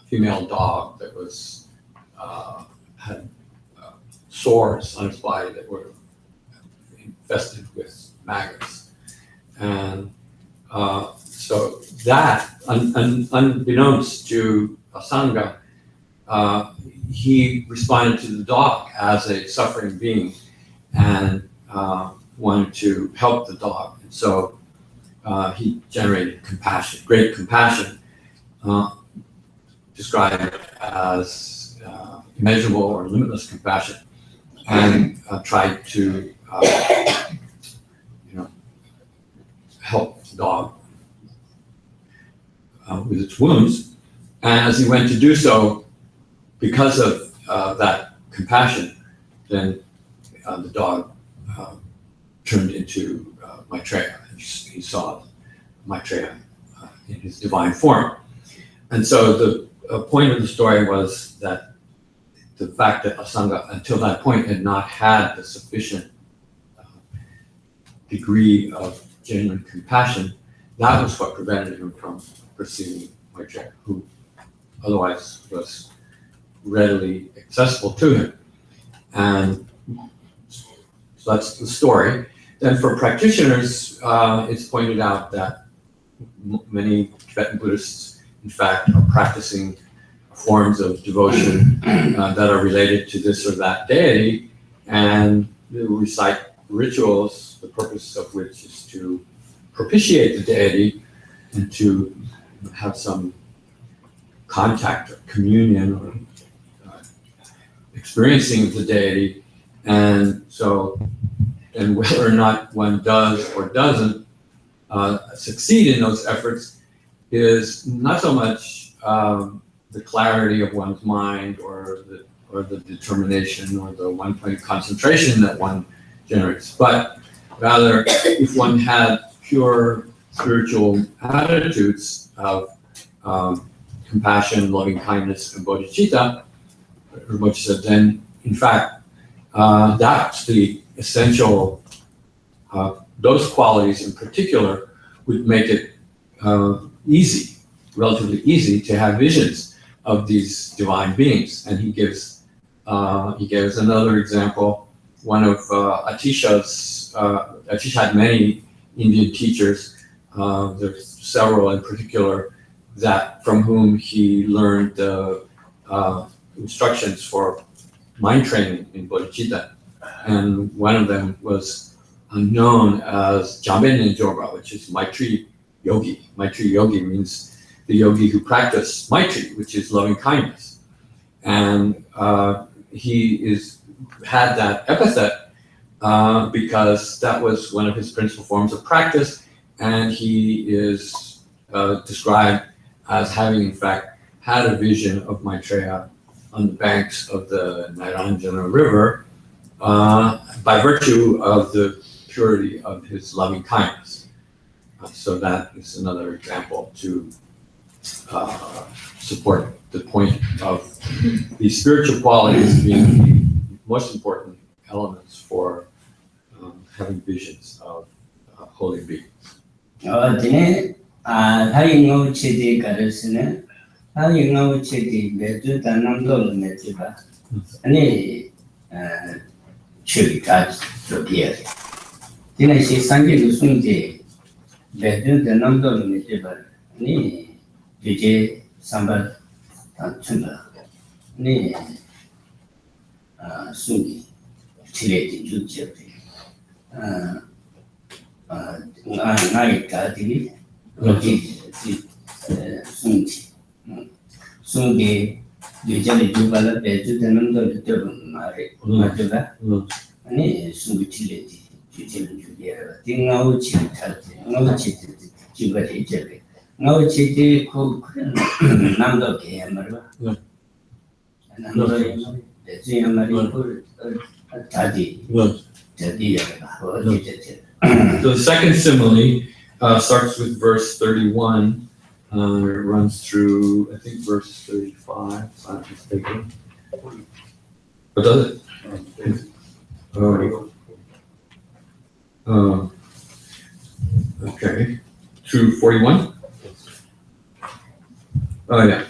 female dog that was had sores on its body that were infested with maggots, and so that, unbeknownst to Asanga, he responded to the dog as a suffering being and wanted to help the dog, and so he generated compassion, great compassion, described as immeasurable or limitless compassion, and tried to help the dog with its wounds. And as he went to do so, because of that compassion, then the dog turned into Maitreya. He saw Maitreya in his divine form. And so the point of the story was that the fact that Asanga, until that point, had not had the sufficient degree of genuine compassion, that was what prevented him from perceiving Maitreya, who otherwise was readily accessible to him. And so that's the story. Then for practitioners, it's pointed out that many Tibetan Buddhists, in fact, are practicing forms of devotion that are related to this or that deity, and they recite rituals, the purpose of which is to propitiate the deity and to have some contact or communion or experiencing of the deity. And so, and whether or not one does or doesn't succeed in those efforts is not so much the clarity of one's mind or the determination or the one-point concentration that one generates, but rather if one had pure spiritual attitudes of compassion, loving kindness, and bodhicitta, Rinpoche said, then in fact that's the essential, those qualities in particular would make it easy, relatively easy to have visions of these divine beings. And he gives another example. One of Atisha's, Atisha had many Indian teachers. There's several in particular that from whom he learned the instructions for mind training in bodhicitta. And one of them was known as Jampa, which is Maitri Yogi. Maitri Yogi means the yogi who practiced Maitri, which is loving kindness. And he had that epithet because that was one of his principal forms of practice, and he is described as having, in fact, had a vision of Maitreya on the banks of the Nairanjana River by virtue of the purity of his loving kindness. So that is another example to support the point of these spiritual qualities being the most important elements for having visions of holy beings. 어디네 하이노 체디 가르스네 하이노 체디 매주 단남도 매주가 아니 추리가 저기야 디네시 상계의 순제 매주 단남도 매주가 아니 이제 삼바 단춘다 아니 순기 치레지 주지야 나이 가들이 여기 숭기 유전의 주발을 배주되는 걸 들은 말이 맞아? 아니 숭기 칠레지 주제는 주기야. 띵아우치 탈때 아우치 지가리 이제 아우치 그 남도 개 말이야. 남도 배주야 말이 그 자지 자디야. So the second simile starts with verse 31. It runs through, I think, verse 35, if I'm not mistaken. But does it? Okay. Through 41? Oh, yeah.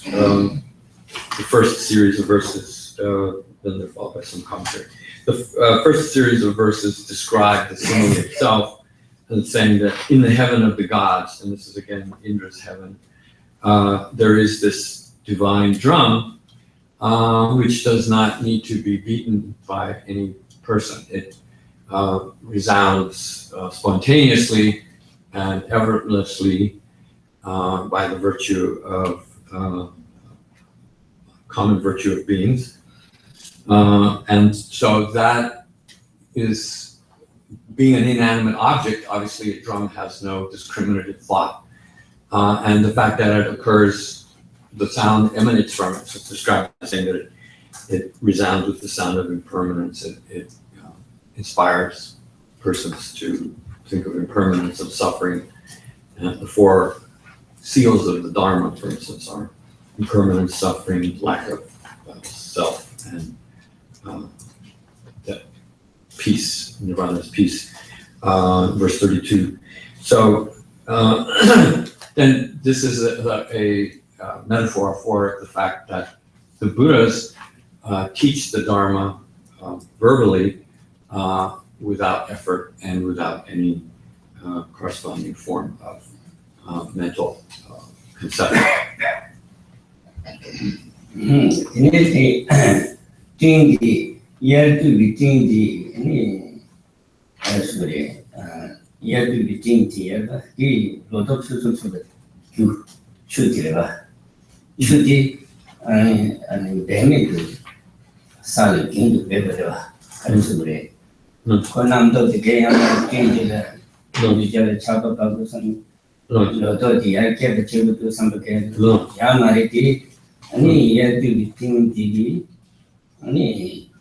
The first series of verses, then they're followed by some commentary. The first series of verses describe the simile itself, and saying that in the heaven of the gods, and this is again Indra's heaven, there is this divine drum, which does not need to be beaten by any person. It resounds spontaneously and effortlessly by the virtue of common virtue of beings. And so that is, being an inanimate object, obviously a drum has no discriminative thought. And the fact that it occurs, the sound emanates from it. So it's described as saying that it resounds with the sound of impermanence. It inspires persons to think of impermanence, of suffering. And the four seals of the Dharma, for instance, are impermanence, suffering, lack of self, and that peace, nirvana's peace, verse 32. So then this is a metaphor for the fact that the Buddhas teach the Dharma verbally without effort and without any corresponding form of mental conception. 띵디 예르투비 띵디 아니 아스그레 예르투비 띵디가 이 로독스스스가 규 추디가 추디 아니 데메드 살 긴도 베버라 아스그레 코남도 되게야 띵디가 로디자를 차도하고 선 로도디야 케베치부터 삼베게 야 말이디 아니 예르투비 띵디 아니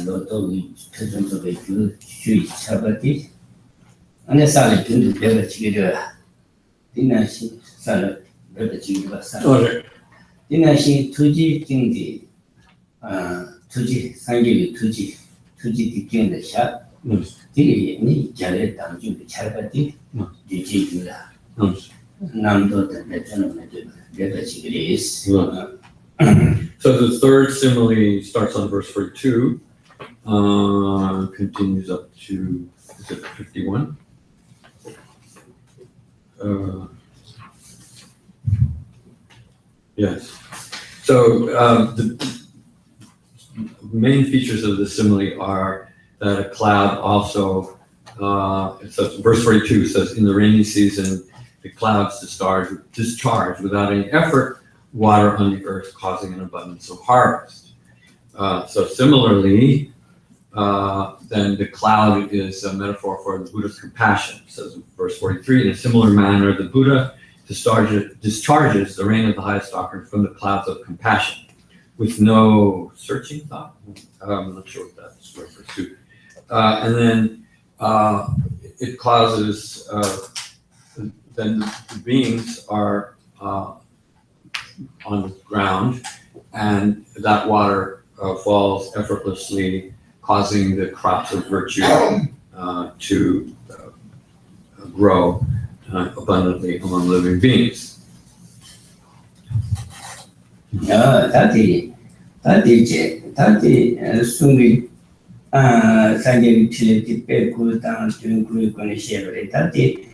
로또 표준적의 그 주의 차바디 안에 살을 근데 내가 지기려 디나시 살을 내가 지기려 살 디나시 투지经济 투지 상계의 투지 디견의 샷 디리 니 잘에 당주 차바디 디지기라 남도 내전은 내가 지기려 So the third simile starts on verse 42, continues up to, is it 51? Yes. So the main features of the simile are that a cloud also, it says, verse 42 says, in the rainy season, the clouds discharge without any effort water on the earth, causing an abundance of harvest. So similarly, then the cloud is a metaphor for the Buddha's compassion. It says in verse 43, in a similar manner, the Buddha discharges the rain of the highest doctrine from the clouds of compassion. with no searching thought. I'm not sure what that's refers to. And then it causes, then the beings are on the ground, and that water falls effortlessly, causing the crops of virtue to grow abundantly among living beings. Sumi Sanjay Chile, Peku, Down, doing group on a share, Tati,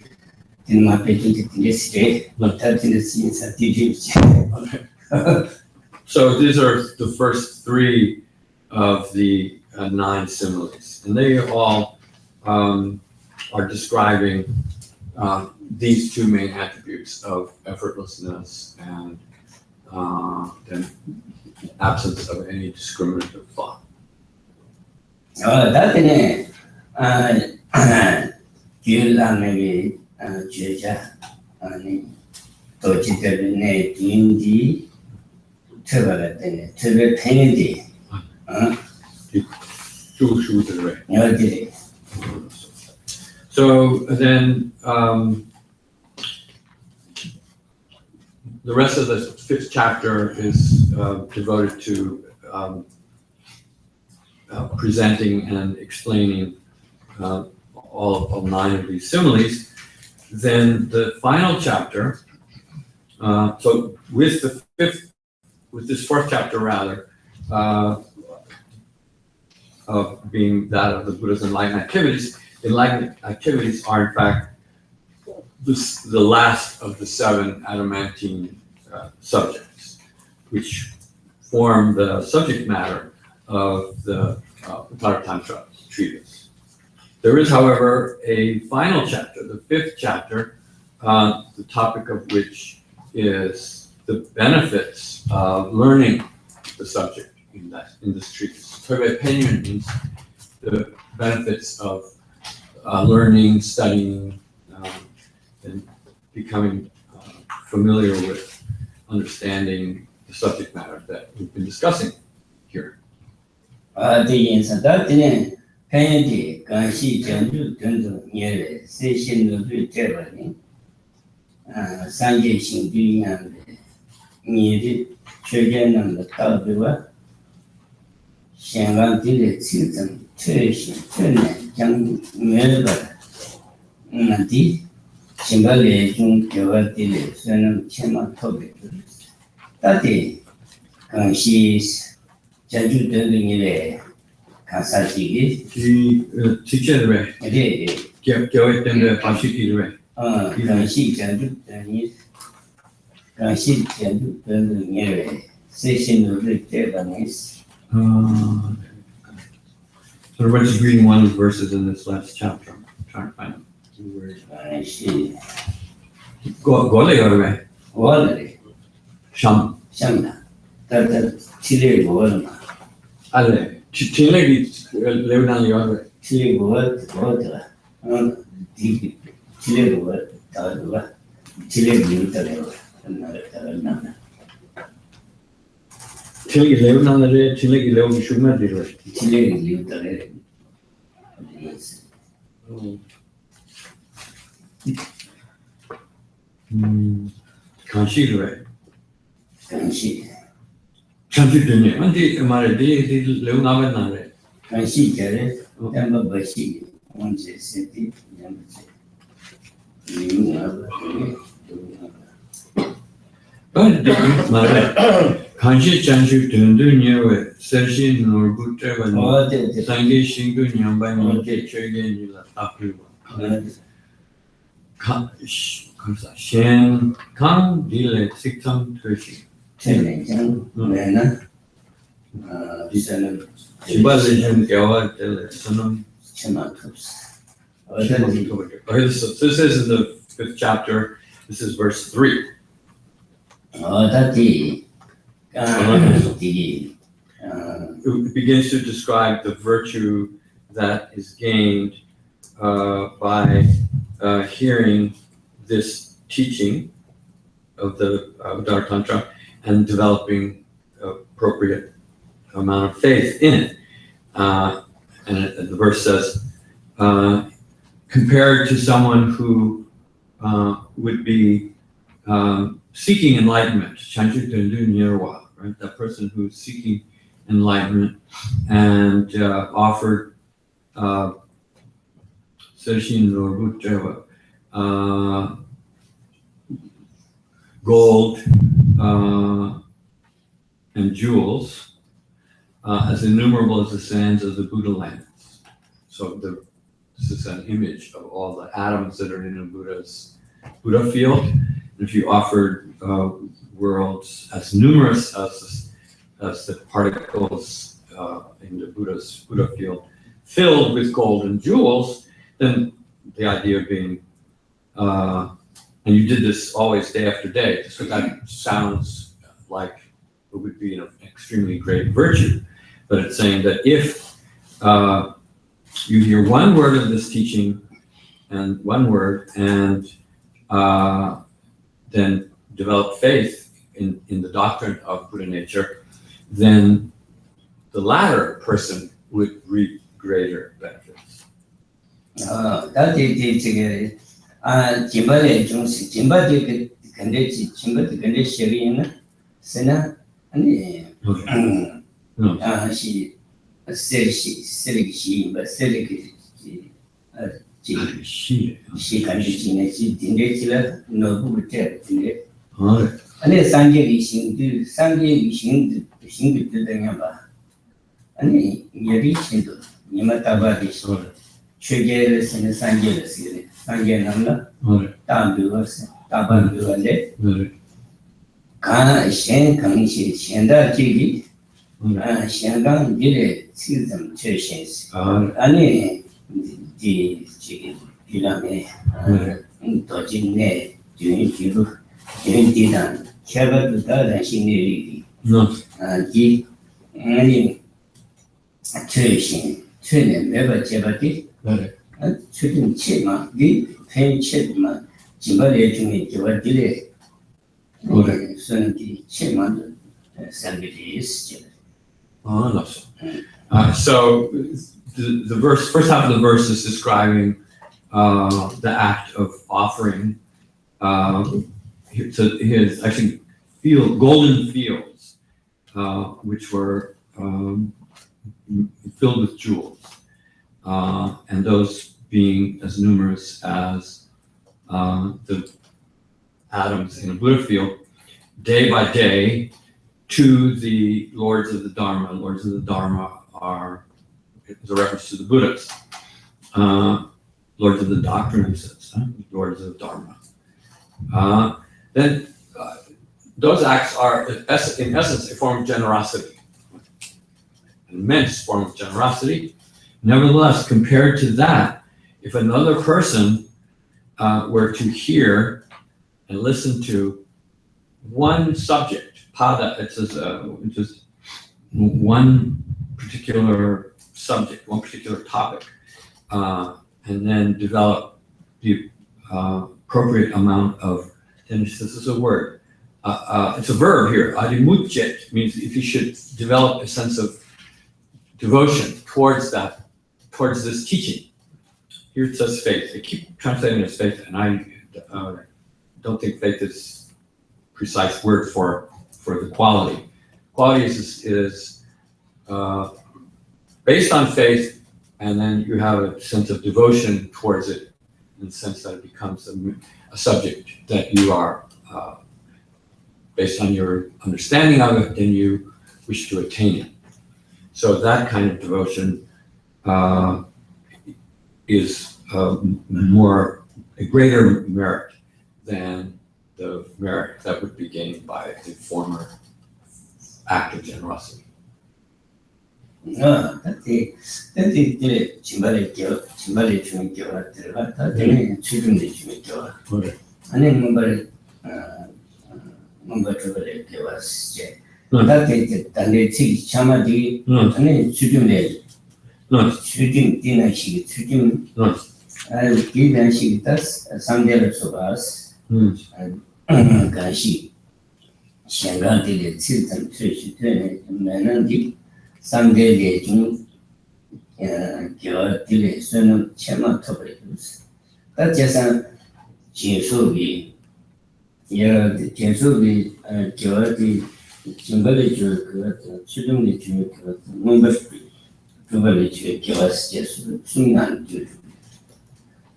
in my painting yesterday, not touching the scenes at teachings. So these are the first three of the 9 similes, and they all are describing these 2 main attributes of effortlessness and then absence of any discriminative thought. That's it. Gyumed maybe Juja, and Dochiterine, Dindi, Tevere, Tevere Pendy. So then the rest of the 5th chapter is devoted to presenting and explaining all 9 of these similes. Then the final chapter, so with this 4th chapter rather, of being that of the Buddha's enlightenment activities. Enlightenment activities are in fact the last of the 7 adamantine subjects, which form the subject matter of the Uttaratantra treatise. There is, however, a final chapter, the 5th chapter, the topic of which is the benefits of learning the subject in this treatise. Opinion means the benefits of learning, studying, and becoming familiar with understanding the subject matter that we've been discussing here. So everybody's just reading one of the verses in this last chapter. I'm trying to find them. Sham. Ale, Chile Leonan Yore. Chile Leonan, Chile Leo Shumad. Kanshi. Kanshi dunya. Anti हमारे दिल लोग ना बनना रहे. Kanshi करे, तब बची, उनसे सेती, जमचे. But हमारे kanshi chanchu dunya with sershi nor butte van. Sangi shingu nyamba nyamke chöge nila apiwa. Shen kang dile siktam tushi. Mena, Shiba legend gawa tele sanam. Okay, so this is in the 5th chapter. This is verse 3. It begins to describe the virtue that is gained by hearing this teaching of the Uttaratantra and developing appropriate amount of faith in it. And the verse says, compared to someone who would be seeking enlightenment, right? That person who's seeking enlightenment and offered gold and jewels as innumerable as the sands of the Buddha lands. So this is an image of all the atoms that are in a Buddha field. And if you offered worlds as numerous as the particles in the Buddha field, filled with gold and jewels, then the idea being, and you did this always day after day, so that sounds like it would be an extremely great virtue. But it's saying that if you hear one word of this teaching and one word, and then develop faith in the doctrine of Buddha nature, then the latter person would reap greater benefits. So the verse, first half of the verse is describing the act of offering to his actually golden fields, which were filled with jewels, and those being as numerous as the atoms in a Buddha field, day by day, to the lords of the Dharma. Lords of the Dharma is a reference to the Buddhas. Lords of the Doctrine, he says, Lords of the Dharma. Then those acts are, in essence, a form of generosity, an immense form of generosity. Nevertheless, compared to that, if another person were to hear and listen to one subject, pada, it says just one particular subject, one particular topic, and then develop the appropriate amount of, and this is a word, it's a verb here, adimudjet, means if you should develop a sense of devotion towards this teaching. Here it says faith. I keep translating it as faith, and I don't think faith is a precise word for the quality. Quality is based on faith, and then you have a sense of devotion towards it, in the sense that it becomes a subject that you are, based on your understanding of it, then you wish to attain it. So that kind of devotion is a greater merit than the merit that would be gained by the former act of generosity. 생각들이 칠점 최시되는 매는디 상대의 교들의 수는 체마 터버리면서 그래서 제수비 제수비 교들이 증거를 그 추종의 중요 그 뭔가 그거를 교와스 제수 순간 주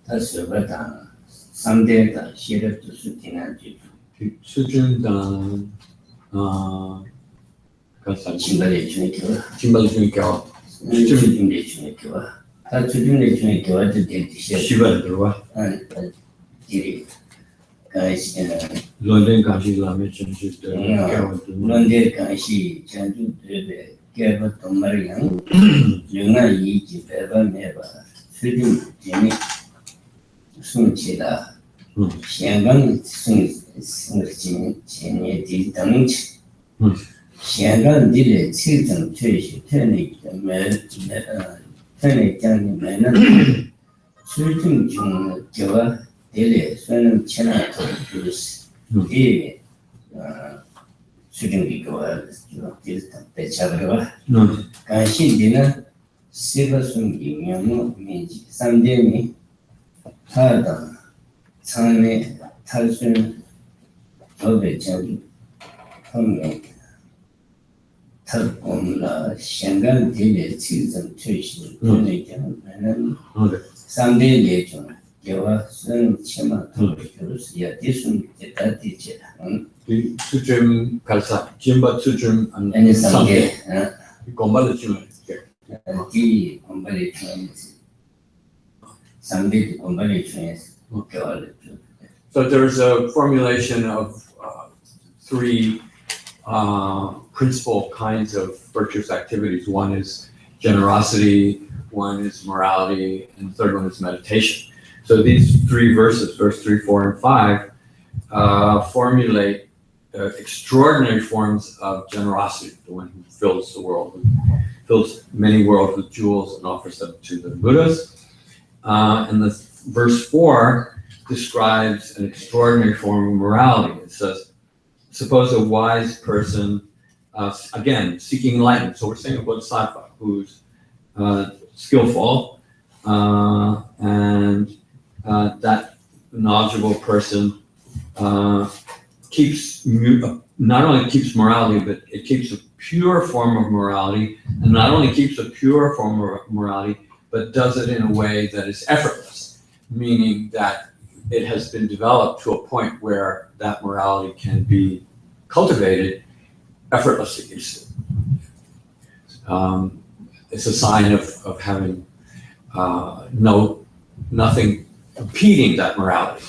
다시 보다 상대가 시력도 수팅한 주 수준단 증거의 중요 교 진발 중이니까 추중의 중요 교와 다 추중의 중요 교와도 되듯이 시발 들어와 이 런던 가시라면 전시 때 런던 가시 전주들의 개발 동말이랑 영화 이지 배반해봐 수준 재미 숨치다 시행관 승승진 재미의 당치 시행관들의 최종 최시 편의 편의 장면은 수준 중 교와 대례 수는 체나토 플러스 이 수준기가 비슷한 배차가 간신디는 세바순 임명무 민지 3대니 타다 상의 탈순 법배차기 헌명 탈공라 생간 대례 칠성 최신 편의 장면은 3대 내중 교와 수는 체마 토르스야 디순 대다디제 수준 갈사 진바 수준 아니 상계 공발을 주면 이 공부를 통해서 상대 공부를 통해서 교화를 주. So there's a formulation of three principal kinds of virtuous activities. One is generosity, one is morality, and the third one is meditation. So these three verses, verse 3, 4, and 5, formulate extraordinary forms of generosity. The one who fills the world, fills many worlds with jewels and offers them to the Buddhas. And the verse 4 describes an extraordinary form of morality. It says, suppose a wise person, again, seeking enlightenment. So we're saying a Bodhisattva who's skillful and that knowledgeable person keeps, not only keeps morality, but it keeps a pure form of morality, and not only keeps a pure form of morality, but does it in a way that is effortless, meaning that it has been developed to a point where that morality can be cultivated effortlessly. It's a sign of having nothing impeding that morality.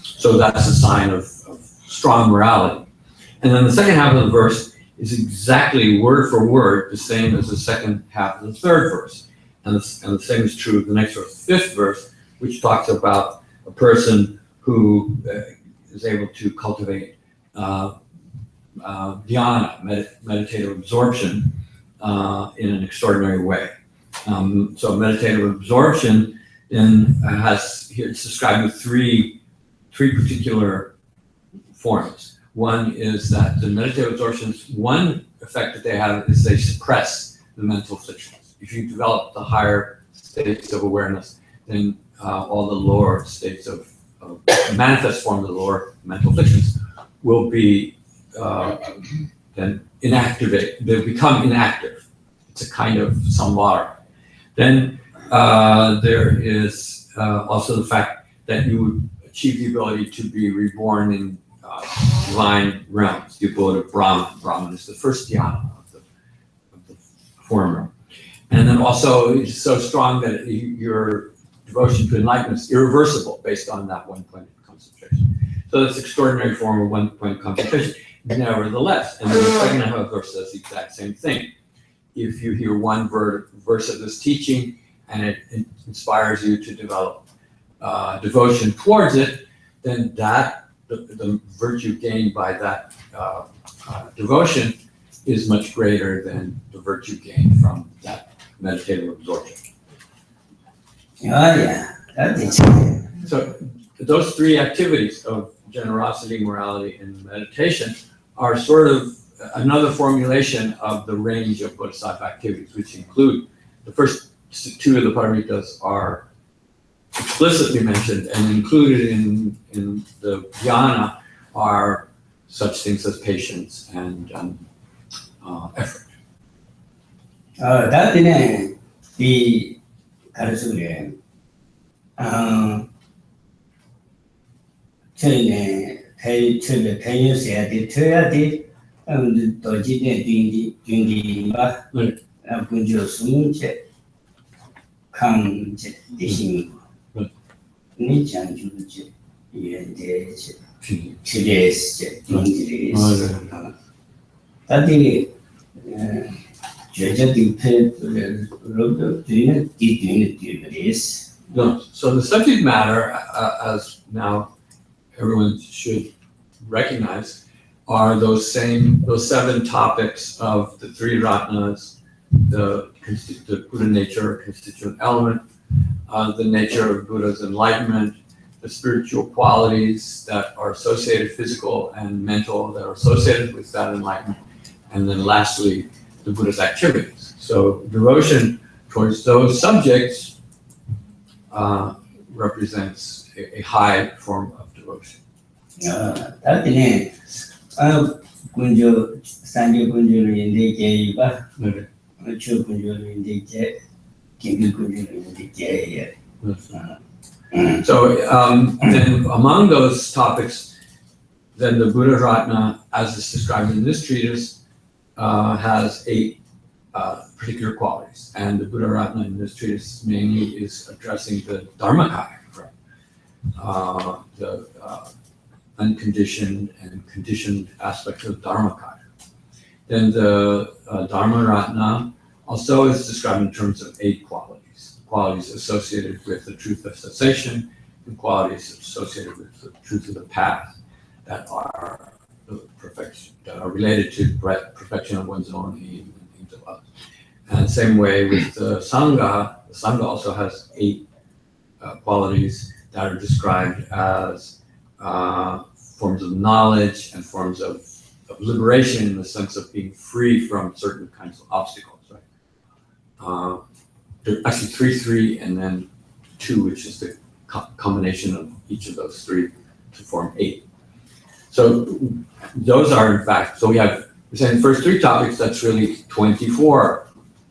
So that's a sign of strong morality. And then the second half of the verse is exactly word for word the same as the second half of the third verse. And the same is true of the next verse, the fifth verse, which talks about a person who is able to cultivate dhyana, meditative absorption, in an extraordinary way. So meditative absorption then it's described with three particular forms. One is that the meditative absorptions, one effect that they have is they suppress the mental afflictions. If you develop the higher states of awareness, then all the lower states of manifest form of the lower mental afflictions will be then inactivate. They become inactive. It's a kind of samvara. Then there is also the fact that you would achieve the ability to be reborn in divine realms, the abode of Brahman. Brahman is the first dhyana of the former. And then also it's so strong that your devotion to enlightenment is irreversible based on that one point of concentration. So that's extraordinary form of one point concentration. Nevertheless, and then the second half of the verse says the exact same thing. If you hear one verse of this teaching and it inspires you to develop devotion towards it, then the virtue gained by that devotion is much greater than the virtue gained from that meditative absorption. So those three activities of generosity, morality, and meditation are sort of another formulation of the range of Bodhisattva activities, which include the first two of the paramitas are explicitly mentioned, and included in the jhana are such things as patience and effort. 다때는 이 가르치그래. 저희는 대연해야 돼, 줘야 돼. 도지네 딩디가 군주 수문제 강제 대신 니 장주제 예대제 지레스제 동지레스 다들 죄자들 패로도 뒤는 뒤들이스. So the subject matter, as now everyone should recognize, are those seven topics of the three Ratnas, the Buddha nature, constituent element, the nature of Buddha's enlightenment, the spiritual qualities that are associated, physical and mental, that are associated with that enlightenment, and then lastly, the Buddha's activities. So devotion towards those subjects represents a high form of devotion. 다때는 군주 산지 군주를 인데게가 주 군주를 인데게 김길 군주를 인데게. So then among those topics, then the Buddha Ratna, as is described in this treatise, has 8 particular qualities. And the Buddha Ratna in this treatise mainly is addressing the Dharmakaya, the unconditioned and conditioned aspects of Dharmakaya. Then the Dharma Ratna also is described in terms of 8 qualities associated with the truth of cessation, and qualities associated with the truth of the path that are perfection, that are related to perfection of one's own aim and aims of others. And same way with the Sangha also has 8 qualities that are described as forms of knowledge and forms of liberation, in the sense of being free from certain kinds of obstacles, right? There are actually 3, and then 2, which is the combination of each of those 3 to form 8. So those are in fact, so we're saying the first 3 topics, that's really 24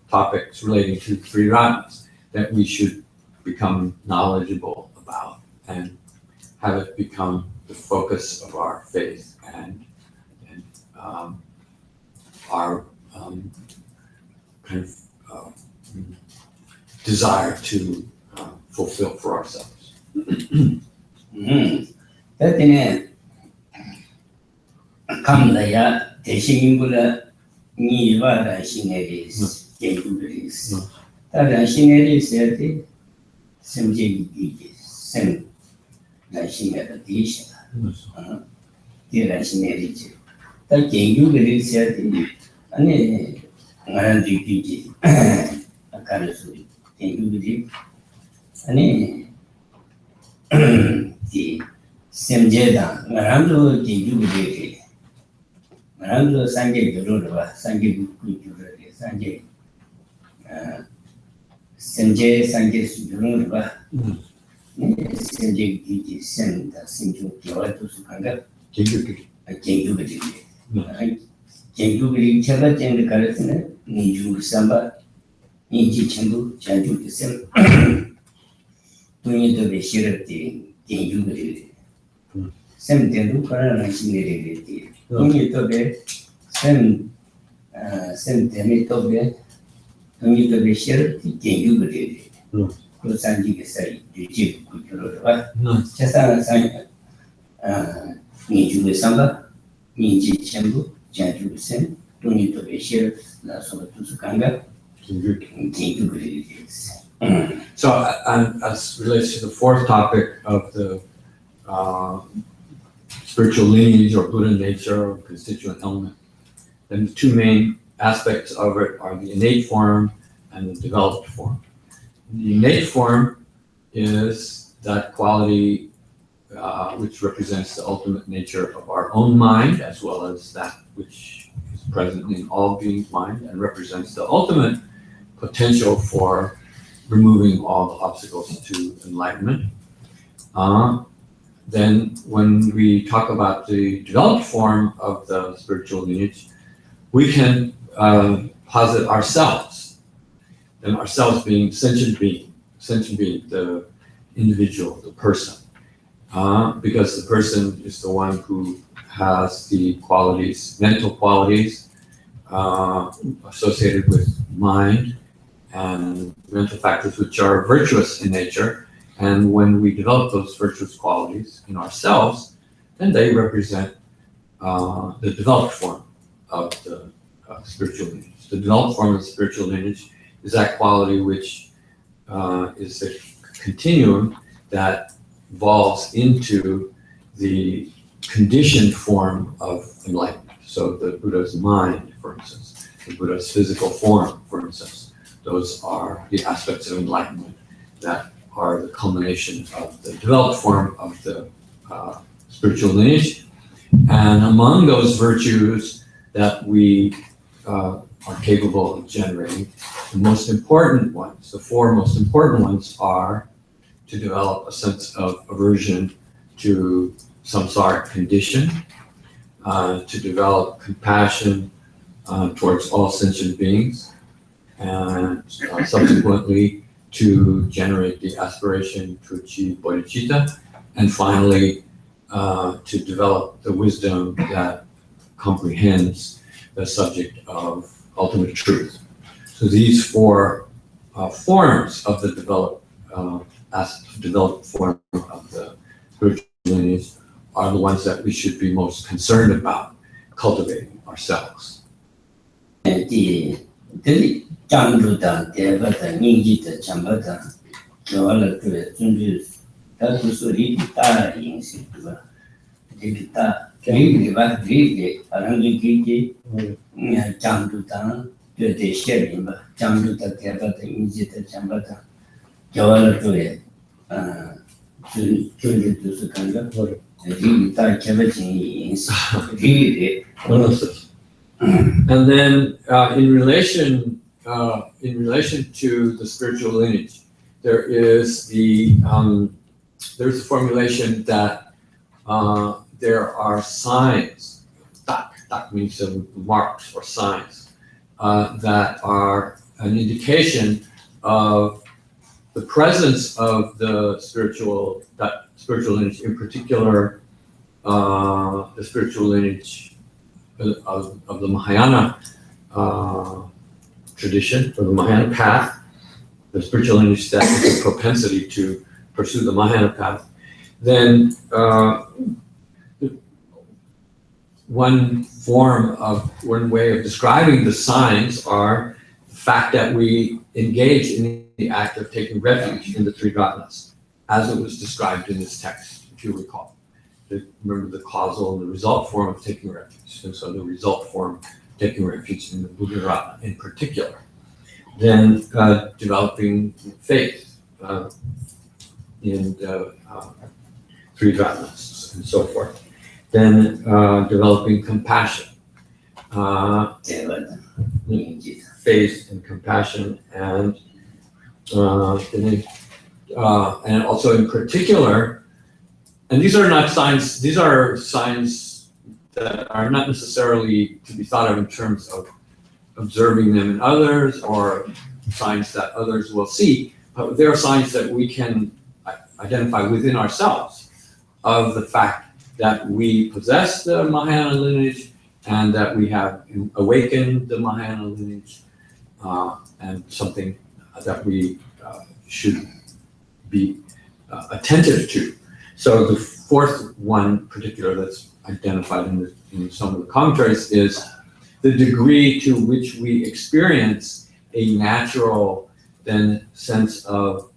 topics relating to 3 Ratnas that we should become knowledgeable about and have it become the focus of our faith and our kind of desire to fulfill for ourselves. 다때는 감나야 대신인보다 니와라 시네리스 예구리스 다른 시네리스한테 semje기 생 나시메다 디시다 디라 시네리지 다 예구리스한테 아니 나는 디기지 아까르스 예구리 아니 디 semjeda 나람도 예구리 나람도 상계 들어라 상계 구구를 상계 semje 상계 들어라 semje 기기 센다 생중 교화도 수강가 개교들이 개교들이 제가 전에 가르치는 니중 삼바 인지 전부 자주도 셈 돈이도 베시르티 개교들이 셈대로 가라는 신내리지 돈이도 셈 때문에 동의도 베시르티 개교들이 그 산지게 사이 유지 구조로가 세상은 니중의 삼바 인지 전부 자주도 셈 돈이도 베시르 나서 두수강가 개교들이. So, and as relates to the 4th topic of the spiritual lineage or Buddha nature or constituent element, then the 2 main aspects of it are the innate form and the developed form. The innate form is that quality which represents the ultimate nature of our own mind, as well as that which is present in all beings' mind, and represents the ultimate potential for removing all the obstacles to enlightenment. Then when we talk about the developed form of the spiritual lineage, we can posit ourselves, and ourselves being sentient being, the individual, the person, because the person is the one who has the qualities, mental qualities associated with mind and mental factors which are virtuous in nature. And when we develop those virtuous qualities in ourselves, then they represent the developed form of the spiritual lineage. The developed form of the spiritual lineage is that quality which is the continuum that evolves into the conditioned form of enlightenment. So the Buddha's mind, for instance, the Buddha's physical form, for instance, those are the aspects of enlightenment that are the culmination of the developed form of the spiritual lineage. And among those virtues that we are capable of generating, the most important ones, the four most important ones, are to develop a sense of aversion to samsaric condition, to develop compassion towards all sentient beings, and subsequently to generate the aspiration to achieve bodhicitta, and finally to develop the wisdom that comprehends the subject of ultimate truth. So these four forms of the developed form of the spiritual lineage are the ones that we should be most concerned about cultivating ourselves. 第藏族的第二个的印记的讲法的，有了对宗教，它都是力大影响对吧？力大，力吧，力，反正就给藏族的对对写明吧，藏族的第二个的印记的讲法的，有了对，就是感觉力大这个影响，力。And then in relation to the spiritual lineage, there's the formulation that there are signs, tak means marks or signs, that are an indication of the presence of the spiritual lineage, in particular the spiritual lineage of the Mahayana tradition, or the Mahayana path, the spiritual lineage that has a propensity to pursue the Mahayana path. Then one way of describing the signs are the fact that we engage in the act of taking refuge in the three Ratnas, as it was described in this text, if you recall. Remember the causal and the result form of taking refuge. And so the result form, taking refuge in the Buddha Ratna in particular. Then developing faith in the three Ratnas and so forth. Then developing compassion, faith and compassion, and also in particular. And these are not signs, these are signs that are not necessarily to be thought of in terms of observing them in others or signs that others will see, but they are signs that we can identify within ourselves of the fact that we possess the Mahayana lineage and that we have awakened the Mahayana lineage, and something that we should be attentive to. So the fourth one particular that's identified in some of the commentaries is the degree to which we experience a natural then sense of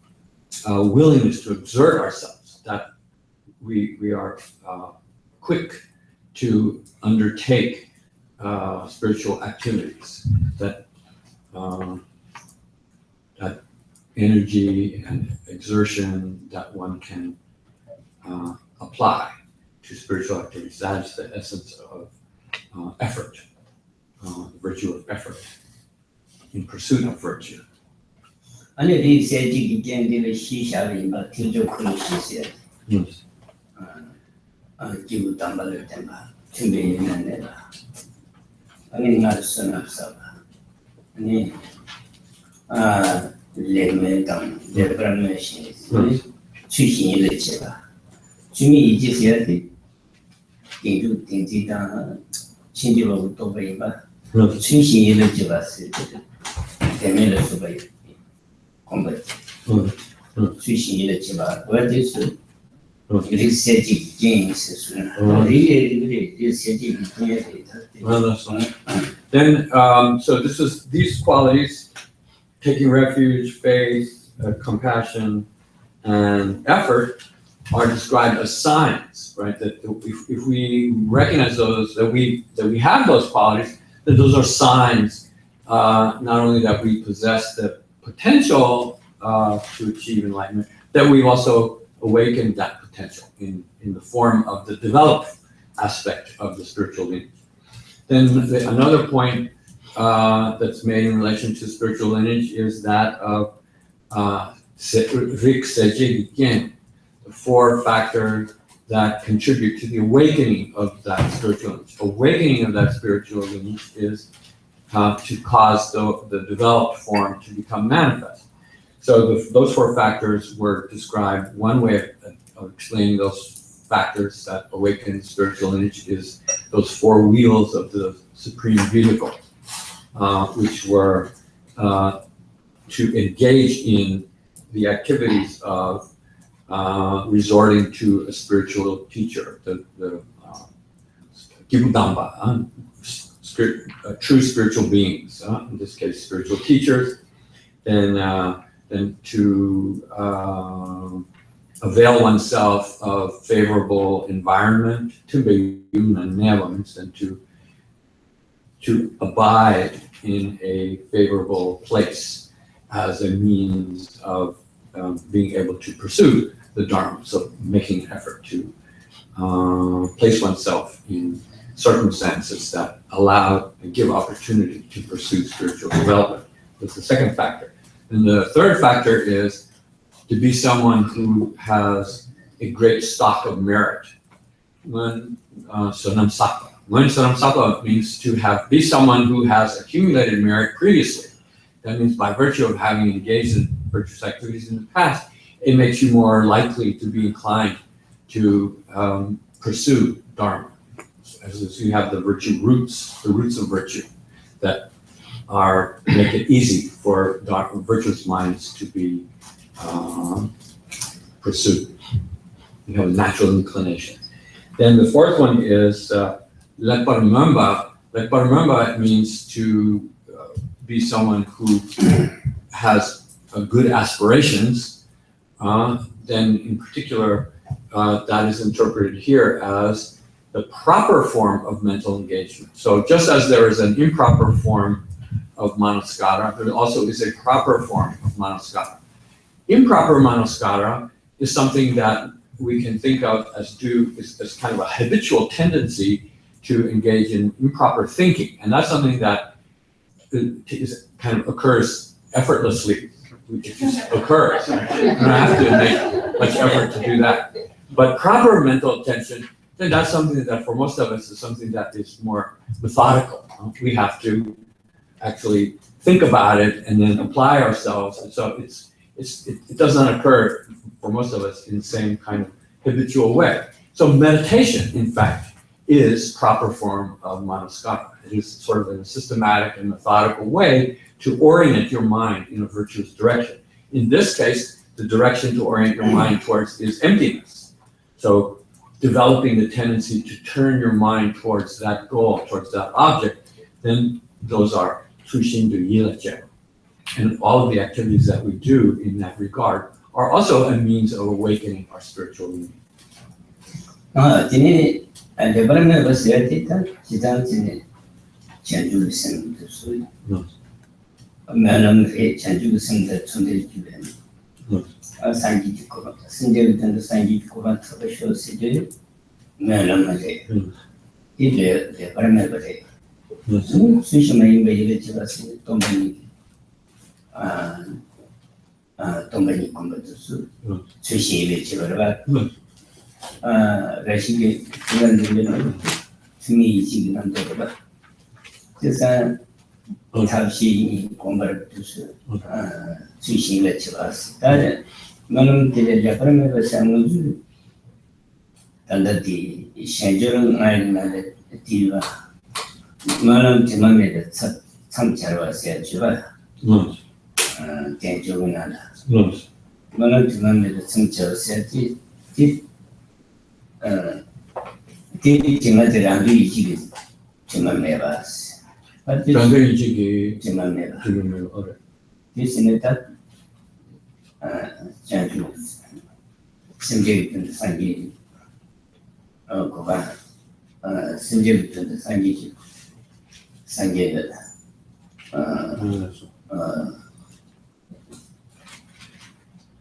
willingness to exert ourselves, that we are quick to undertake spiritual activities, that energy and exertion that one can apply to spiritual activities. That is the essence of effort, the virtue of effort in pursuit of virtue. 아니 이 세지 기견들의 시샤를 막 뒤적거리는 시세. Yes. 기부 담발을 때마 준비해야 내가. 아니 나를 써놨어. 아니 레메당 레브라메시 출신이 제가 주미 이제서야 돼. 인도 된지다 친구하고 또 봐봐. 출신이 제가스 때문에 또 봐요. 공부. 출신이 제가 어디서 이렇게 세지 게임스 이게 세지 게임에 Well, that's fine. Then, so these qualities, taking refuge, faith, compassion, and effort, are described as signs, right? That if we recognize those, that we have those qualities, that those are signs, not only that we possess the potential to achieve enlightenment, that we also awaken that potential in the form of the developed aspect of the spiritual lineage. Then another point that's made in relation to spiritual lineage is that of Rik Seje Gikyen, the four factors that contribute to the awakening of that spiritual lineage. Awakening of that spiritual lineage is to cause the developed form to become manifest. So those four factors were described. One way of explaining those factors that awaken spiritual lineage is those four wheels of the supreme vehicle, which were to engage in the activities of resorting to a spiritual teacher, the Gibudamba, true spiritual beings, in this case spiritual teachers, then to avail oneself of favorable environment, to be human means, and to abide in a favorable place as a means of being able to pursue the Dharma. So making an effort to place oneself in circumstances that allow and give opportunity to pursue spiritual development. That's the second factor. And the third factor is to be someone who has a great stock of merit. When Sonam Sapa. When Sonam Sapa means to be someone who has accumulated merit previously. That means by virtue of having engaged in virtuous activities in the past, it makes you more likely to be inclined to pursue Dharma. As you have the roots of virtue that make it easy for virtuous minds to be pursued. You have a natural inclination. Then the fourth one is Lekparamamba. Lekparamamba means to be someone who has good aspirations. Then in particular, that is interpreted here as the proper form of mental engagement. So just as there is an improper form of manaskara, there also is a proper form of manaskara. Improper manaskara is something that we can think of as kind of a habitual tendency to engage in improper thinking. And that's something that kind of occurs effortlessly. It just occurs. You don't have to make much effort to do that. But proper mental attention, then that's something that for most of us is something that is more methodical. We have to actually think about it and then apply ourselves. And so it does not occur for most of us in the same kind of habitual way. So meditation, in fact, is proper form of manaskara. It is sort of a systematic and methodical way to orient your mind in a virtuous direction. In this case, the direction to orient your mind towards is emptiness. So developing the tendency to turn your mind towards that goal, towards that object, then those are Tushindu Yilache. And all of the activities that we do in that regard are also a means of awakening our spiritual lineage. Sanjit Kobat, Sinjay and the Sanjit Kobat of the show city, Melamade, the Paramabade. Sushima Village, Tomani Combatus, Sushi Village, Rashid, to me, she can talk about this. Have she converted Sushi lectures. Manum to the Japan was Samuel and that the Shanjuran Island Tiva Manum to Mammy that some Chara said Jiva, Tanjuana. Manum to Mammy that some Chara said it. Teaching at the Randy Chimamevas. But this Chimameva. This in that gentleness. Sinjay and the Sanjay. Oh, Koba. Sinjay and the Sanjay. Sanjay.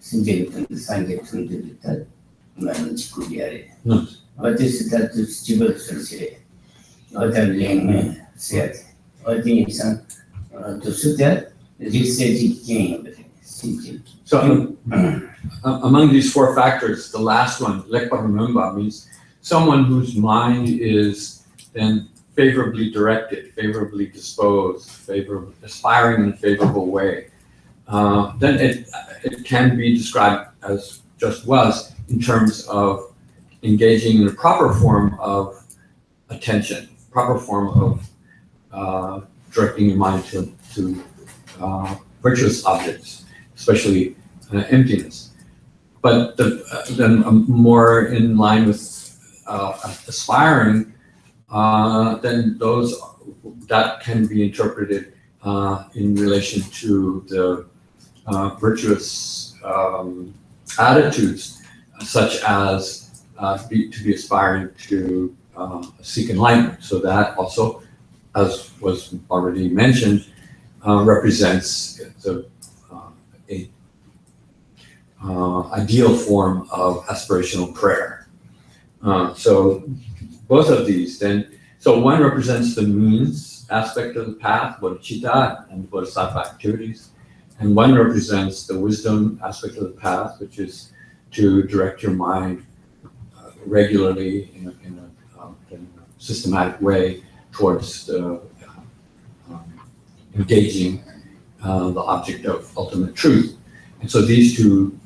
Sinjay and the Sanjay to that manage Kudiari. What is that to Stibble Sensei? What a Ling said. What is to suit that? This says it came. So, among these four factors, the last one, lekpa, means someone whose mind is then favorably directed, favorably disposed, aspiring in a favorable way. Then it can be described as just was in terms of engaging in a proper form of attention, proper form of directing your mind to virtuous objects, especially emptiness. But then more in line with aspiring, then that can be interpreted in relation to the virtuous attitudes, such as to be aspiring to seek enlightenment. So that also, as was already mentioned, represents the ideal form of aspirational prayer. So both of these then, so one represents the means aspect of the path, bodhicitta and bodhisattva activities, and one represents the wisdom aspect of the path, which is to direct your mind regularly in a systematic way towards engaging the object of ultimate truth. And so these two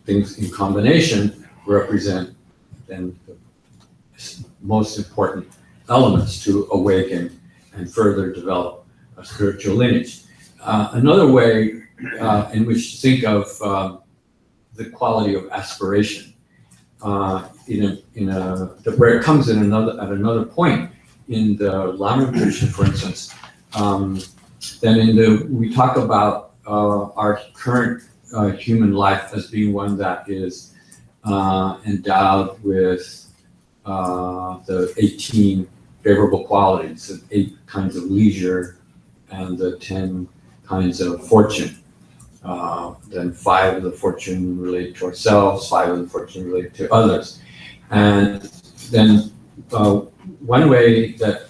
things in combination represent then the most important elements to awaken and further develop a spiritual lineage. Another way in which to think of the quality of aspiration, where it comes at another point in the Lama tradition, for instance. Then we talk about our current human life as being one that is endowed with the 18 favorable qualities, the 8 kinds of leisure and the 10 kinds of fortune. Then 5 of the fortune relate to ourselves, 5 of the fortune relate to others. And then one way that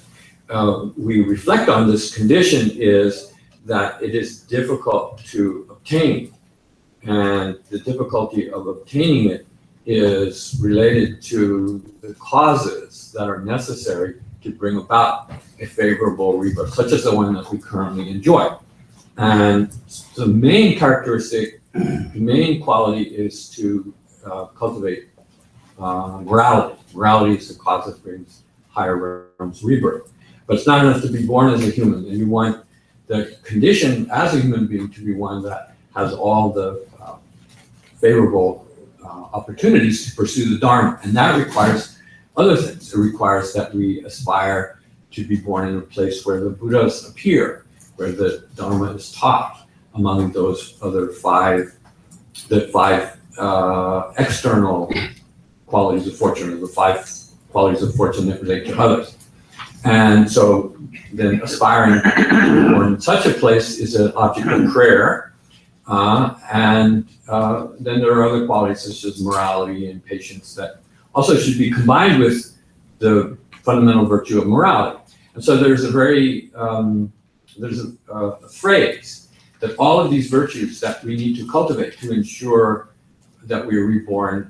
we reflect on this condition is that it is difficult to obtain. And the difficulty of obtaining it is related to the causes that are necessary to bring about a favorable rebirth, such as the one that we currently enjoy. And the main characteristic, the main quality is to cultivate morality. Morality is the cause that brings higher realms rebirth. But it's not enough to be born as a human, and you want the condition as a human being to be one that has all the favorable opportunities to pursue the Dharma. And that requires other things. It requires that we aspire to be born in a place where the Buddhas appear, where the Dharma is taught, among those other five external qualities of fortune, or the 5 qualities of fortune that relate to others. And so then aspiring to be born in such a place is an object of prayer. And then there are other qualities such as morality and patience that also should be combined with the fundamental virtue of morality. And so there's a phrase that all of these virtues that we need to cultivate to ensure that we are reborn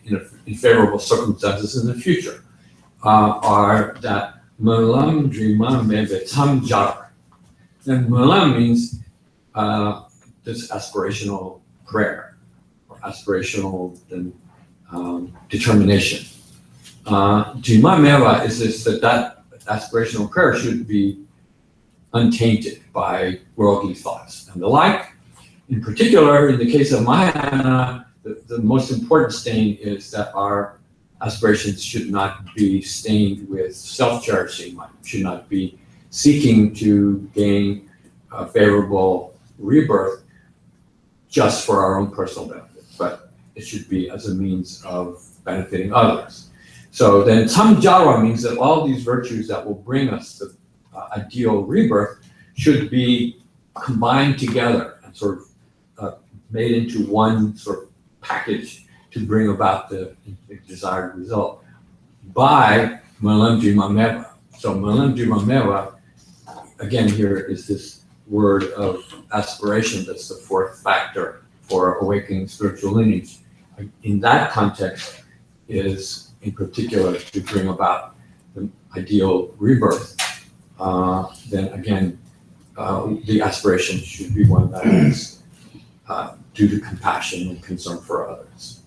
in favorable circumstances in the future are that Mulam Drima Mebe Tam Jar. And Mulam means this aspirational prayer or aspirational determination. Drima Meva is this that aspirational prayer should be untainted by worldly thoughts and the like. In particular, in the case of Mahayana, the most important stain is that our aspirations should not be stained with self-cherishing mind, should not be seeking to gain a favorable rebirth just for our own personal benefit, but it should be as a means of benefiting others. So then Samjara means that all these virtues that will bring us the ideal rebirth should be combined together and sort of made into one sort of package to bring about the desired result by Malamjima Meva. So Malamjima Meva, again, here is this word of aspiration that's the fourth factor for awakening spiritual lineage. In that context is in particular to bring about the ideal rebirth. Then again, the aspiration should be one that is due to compassion and concern for others.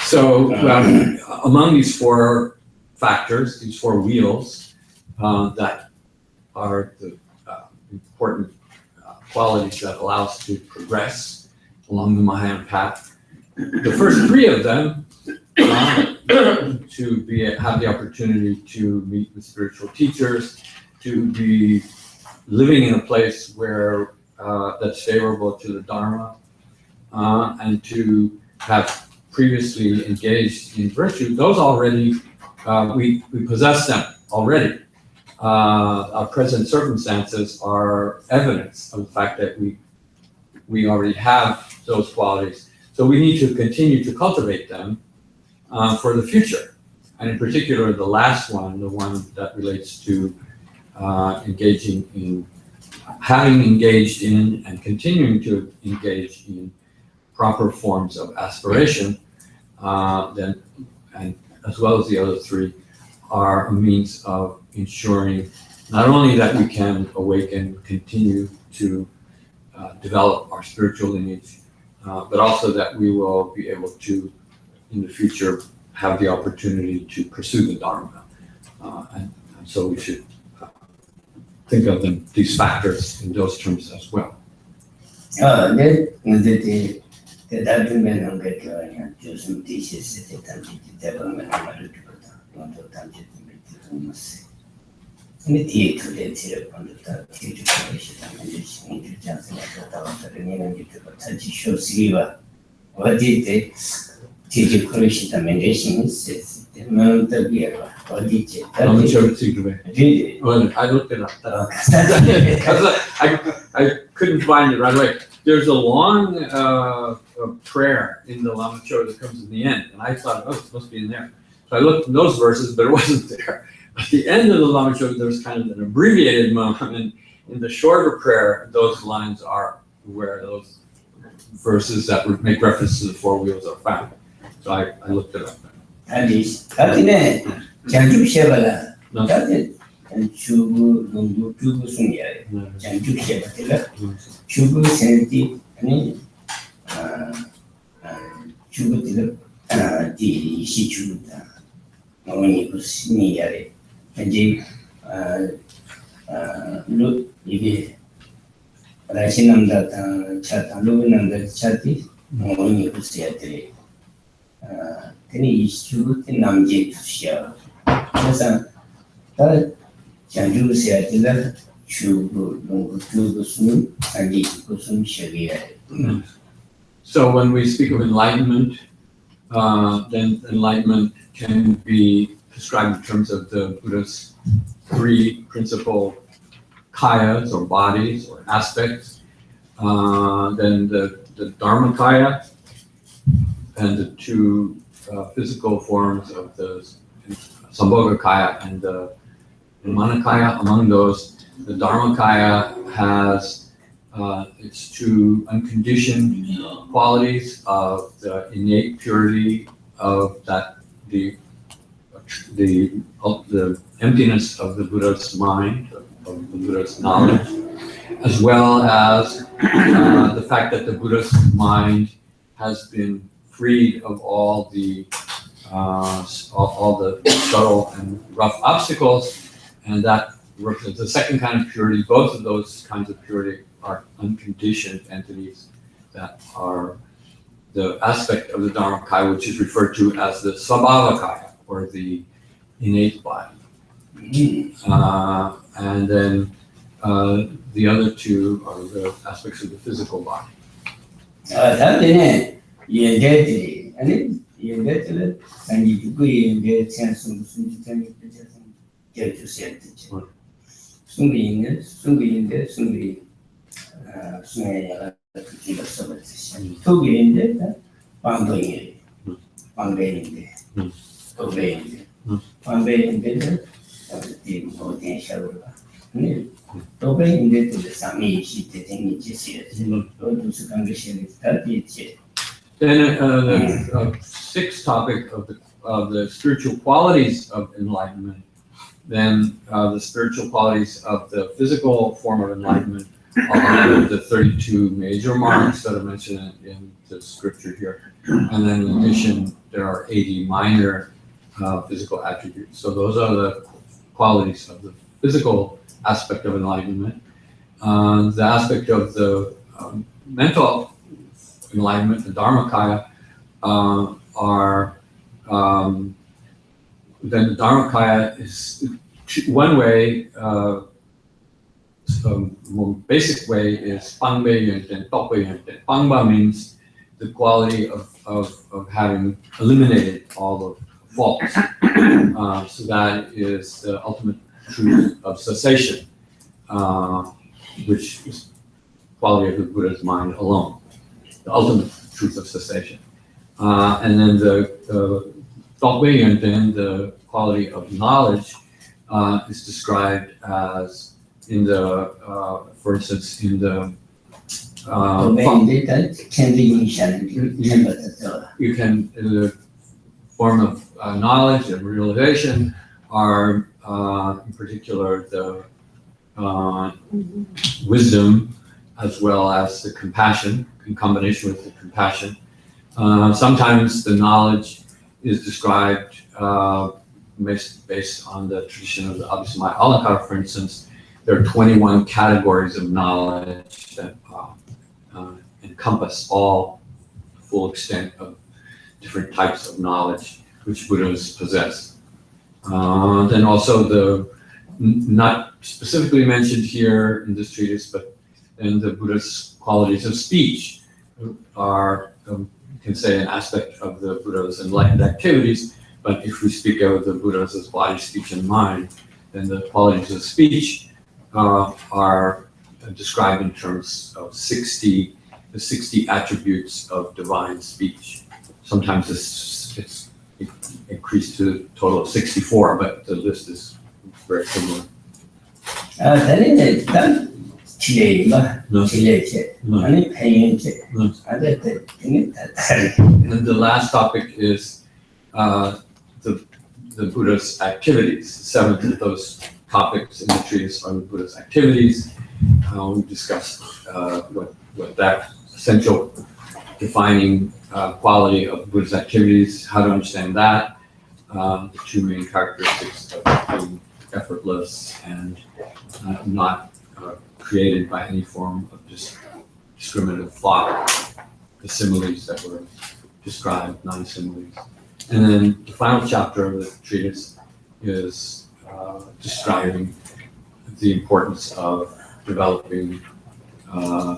So among these four factors, these four wheels that are the important qualities that allow us to progress along the Mahayana path. The first three of them to have the opportunity to meet with spiritual teachers, to be living in a place where that's favorable to the Dharma, and to have previously engaged in virtue, those already, we possess them already. Our present circumstances are evidence of the fact that we already have those qualities. So we need to continue to cultivate them for the future. And in particular, the last one, the one that relates to having engaged in and continuing to engage in proper forms of aspiration, then, and as well as the other three, are a means of ensuring not only that we can awaken, continue to develop our spiritual lineage, but also that we will be able to, in the future, have the opportunity to pursue the Dharma. And so we should think of them, these factors, in those terms as well. Well, I looked it up. I couldn't find it right away. There's a long prayer in the Lama Cho that comes in the end, and I thought, oh, it must be in there. So I looked in those verses, but it wasn't there. At the end of the Lama Cho, there's kind of an abbreviated moment, and in the shorter prayer, those lines are where those verses that would make reference to the four wheels are found. So I looked it up. 아니, 다티네 장주시에봐라. No. 다티 주부 농부 주부 승리야. 장주시에봐라. 주부 생티 아니 주부들 디 주부다. 어머니 그 승리야래. 이제 루 이게 라시남다 차타 루남다 차티 어머니 그 세야들이 이 주부들 남제 주시야. 그래서 다 장주시야 되다 주부 농부 주부 승 아니 그 승시야. So when we speak of enlightenment, then enlightenment can be described in terms of the Buddha's three principal kayas or bodies or aspects. Then the Dharmakaya and the two physical forms of the Sambhogakaya and the Manakaya. Among those, the Dharmakaya has its two unconditioned qualities of the innate purity of that the emptiness of the Buddha's mind, of the Buddha's knowledge, as well as the fact that the Buddha's mind has been freed of all the subtle and rough obstacles, and that represents the second kind of purity. Both of those kinds of purity are unconditioned entities that are the aspect of the Dharmakaya, which is referred to as the Svabhavakaya, or the innate body. And then the other two are the aspects of the physical body. 다음에는 얘네들이 아니 얘네들은 아니 그 얘네 찬송 무슨 기타니 그래서 결주세요. 숨기는 숨기인데 숨기 숨에야 그기가 써버렸지. 도기인데 방도인데 방배인데 도배인데 방배인데 이 모든 샤워가 네 도배인데 또 상이 시대 생이 지시야. 또 수강 것이 다르지. Then the sixth topic of the spiritual qualities of enlightenment. Then the spiritual qualities of the physical form of enlightenment are the 32 major marks that are mentioned in the scripture here. And then in addition, there are 80 minor physical attributes. So those are the qualities of the physical aspect of enlightenment. The aspect of the mental enlightenment, the Dharmakaya, then the Dharmakaya is one way, more basic way is Pangbe Yenten, Tokbe Yenten. Pangba means the quality of having eliminated all the faults. So that is the ultimate truth of cessation, which is quality of the Buddha's mind alone. The ultimate truth of cessation. And then the Tokbe Yenten, the quality of knowledge, is described as in the, for instance, in the you can in the form of knowledge and realization are in particular the wisdom as well as the compassion in combination with the compassion. Sometimes the knowledge is described based on the tradition of the Mahāyānottaratantra. For instance, there are 21 categories of knowledge that encompass all full extent of different types of knowledge which Buddhas possess. Then also the, not specifically mentioned here in this treatise, but then the Buddha's qualities of speech are, you can say, an aspect of the Buddha's enlightened activities. But if we speak of the Buddhas as body, speech, and mind, then the qualities of speech are described in terms of the 60 attributes of divine speech. Sometimes it's increased to a total of 64, but the list is very similar. 지혜인가? No. 지혜체. No. 아니 팽이체. No. 아들 등에 다 다르게. And the last topic is the Buddha's activities. The seventh of those topics in the treatise are the Buddha's activities. We discussed what that essential defining quality of Buddha's activities, how to understand that, the two main characteristics of being effortless and not created by any form of discriminative thought, the similes that were described, non-similes. And then the final chapter of the treatise is describing the importance of developing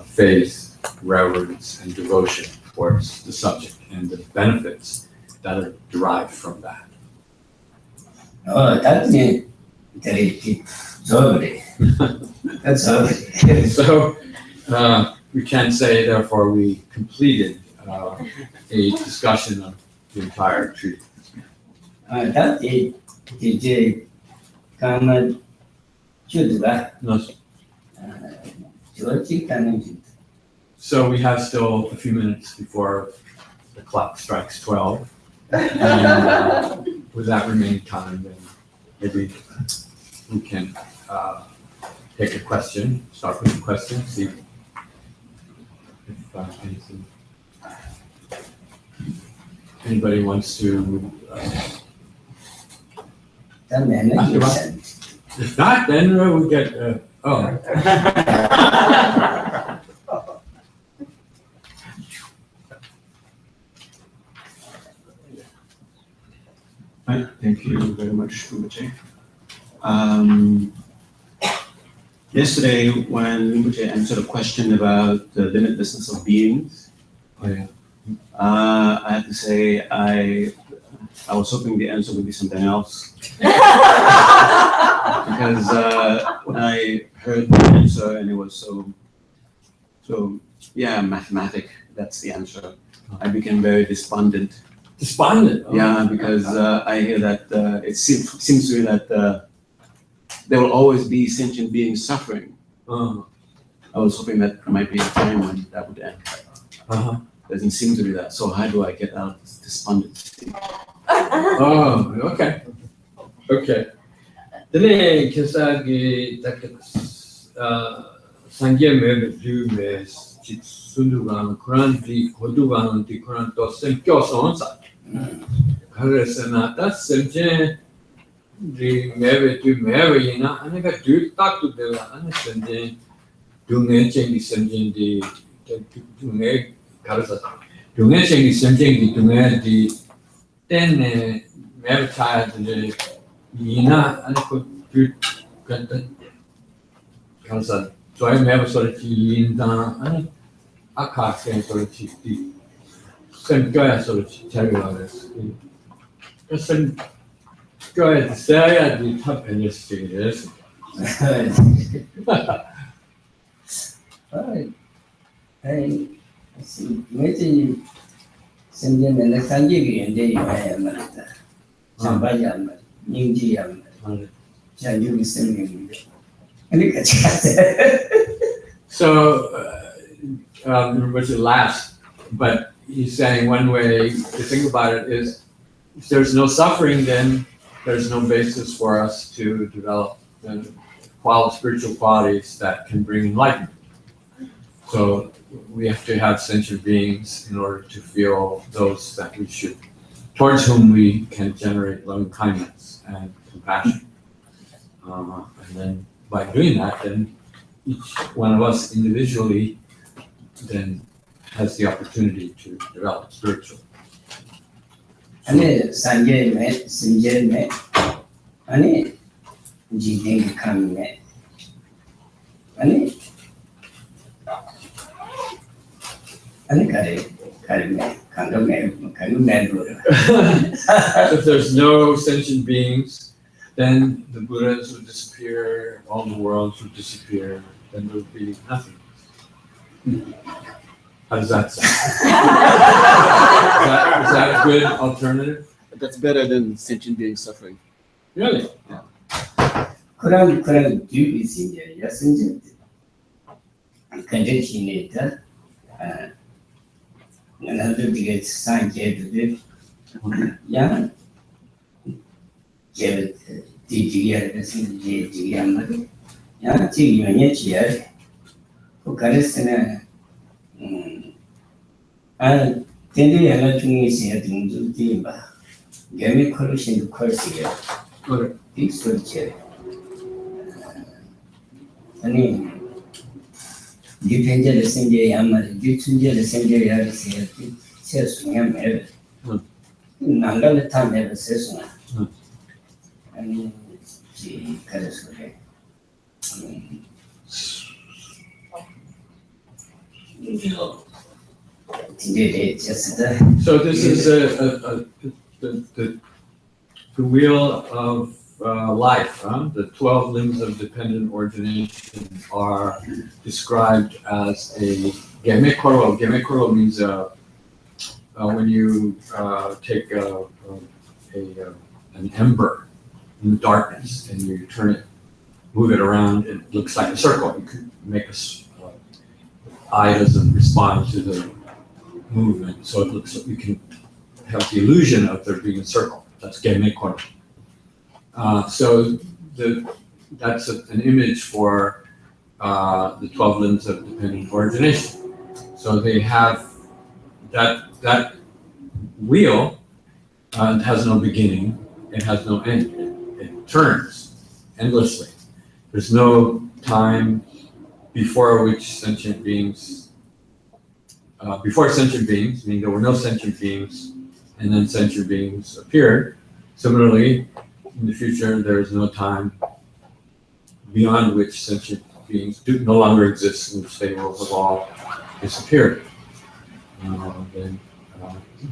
faith, reverence, and devotion towards the subject and the benefits that are derived from that. That's very deep. That's all. So we can say, therefore, we completed a discussion of the entire treatise. That is 이제 가만 주드가 저직하는 So we have still a few minutes before the clock strikes 12. And with that remaining time, then maybe we can take a question, start with a question, see if anything. Anybody wants to? If not, then we get. Hi, thank you very much, Rinpoche. Yesterday, when Rinpoche answered a question about the limitlessness of beings, I have to say I was hoping the answer would be something else. Because when I heard the answer and it was so mathematic, that's the answer, I became very despondent. Despondent? Oh. Yeah, because I hear that it seems to me that there will always be sentient beings suffering. I was hoping that might be a time when that would end. Doesn't seem to be that. So how do I get out of this despondency? Oh, okay. Okay. Today, Kesagi Sangye me do me Sundugan, Kuranti, Kodugan, the Kuranto, Semkyo Sonsa. Karesana, that's Semje, the Mary to Marina, and I got to talk to the Anasan, doing a change, sending the Meg Karasa, doing a change, sending the then Mary child, the Yina, and I could do Karasa. So I never sort of in the I can't say sort of the same guy sort of tell you about this. The same guy to say at the top and just see this. 왜 생전에 상계기 연대이 와야 말이다. 잠바야 말, 닝지야 말, 자유기 생명인데. 그러니까 So, Rinpoche laughs, but he's saying one way to think about it is, if there's no suffering, then there's no basis for us to develop the spiritual qualities that can bring enlightenment. So we have to have sentient beings in order to feel those that we should, towards whom we can generate loving kindness and compassion. And then by doing that, then each one of us individually then has the opportunity to develop spiritual. 아니 상계매, 심제매, 아니 지댕기 감매, 아니 가리매, 강금매 If there's no sentient beings, then the Buddhas would disappear, all the worlds would disappear, then there would be nothing. How does that sound? Is that a good alternative? That's better than sentient beings suffering. Really? 그런 뒤에 있으면 여승제 conditioned, another gets signed to yeah, get DGM, yeah, G, who caressing and then I think is here to do give me correction to course here. This will check. I mean, depends on the same day. I'm a depends the same day. I say, says we am ever. Nanga time ever says one. I mean, she carries with her. So this is the wheel of life, huh? The 12 limbs of dependent origination are described as a gemekoro. Gemekoro means when you take an ember in the darkness and you turn it, move it around, it looks like a circle. You can make eye doesn't respond to the movement, so it looks like you can have the illusion of there being a circle. That's gemekoro. So that's an image for the 12 limbs of dependent origination. So they have that wheel has no beginning, it has no end. It turns endlessly. There's no time before which sentient beings, meaning there were no sentient beings, and then sentient beings appeared. Similarly, in the future, there is no time beyond which sentient beings no longer exist, in which they will have all disappeared.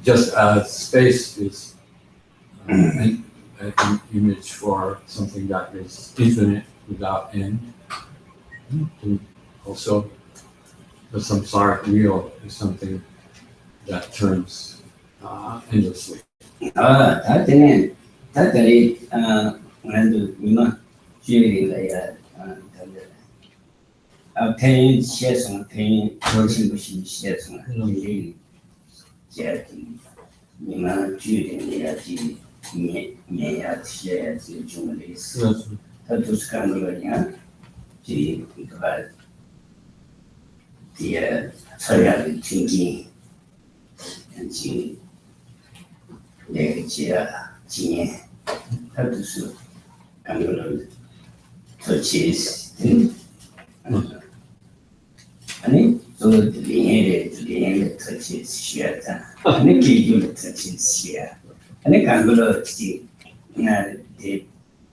Just as space is an image for something that is infinite without end, and also the samsaric wheel is something that turns endlessly. Pain, shares pain, machine shares 아니 또 리에레 터치 시야다 아니 기준 터치 시야 아니 간글로 지 나데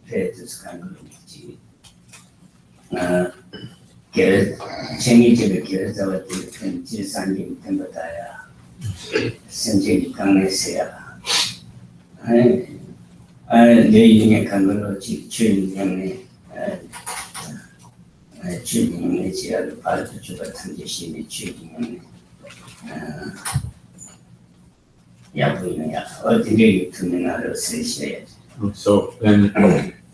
페트스 간글로 지 게 생이제를 계획자한테 편지 산림 temba다야 선제 강내세야 아니 내 중에 간글로 지 주인님네 주인님의 지하를 발표주가 탐지심의 주인님의 야부인이야 어디에 투명하러 쓰셔야지. So then,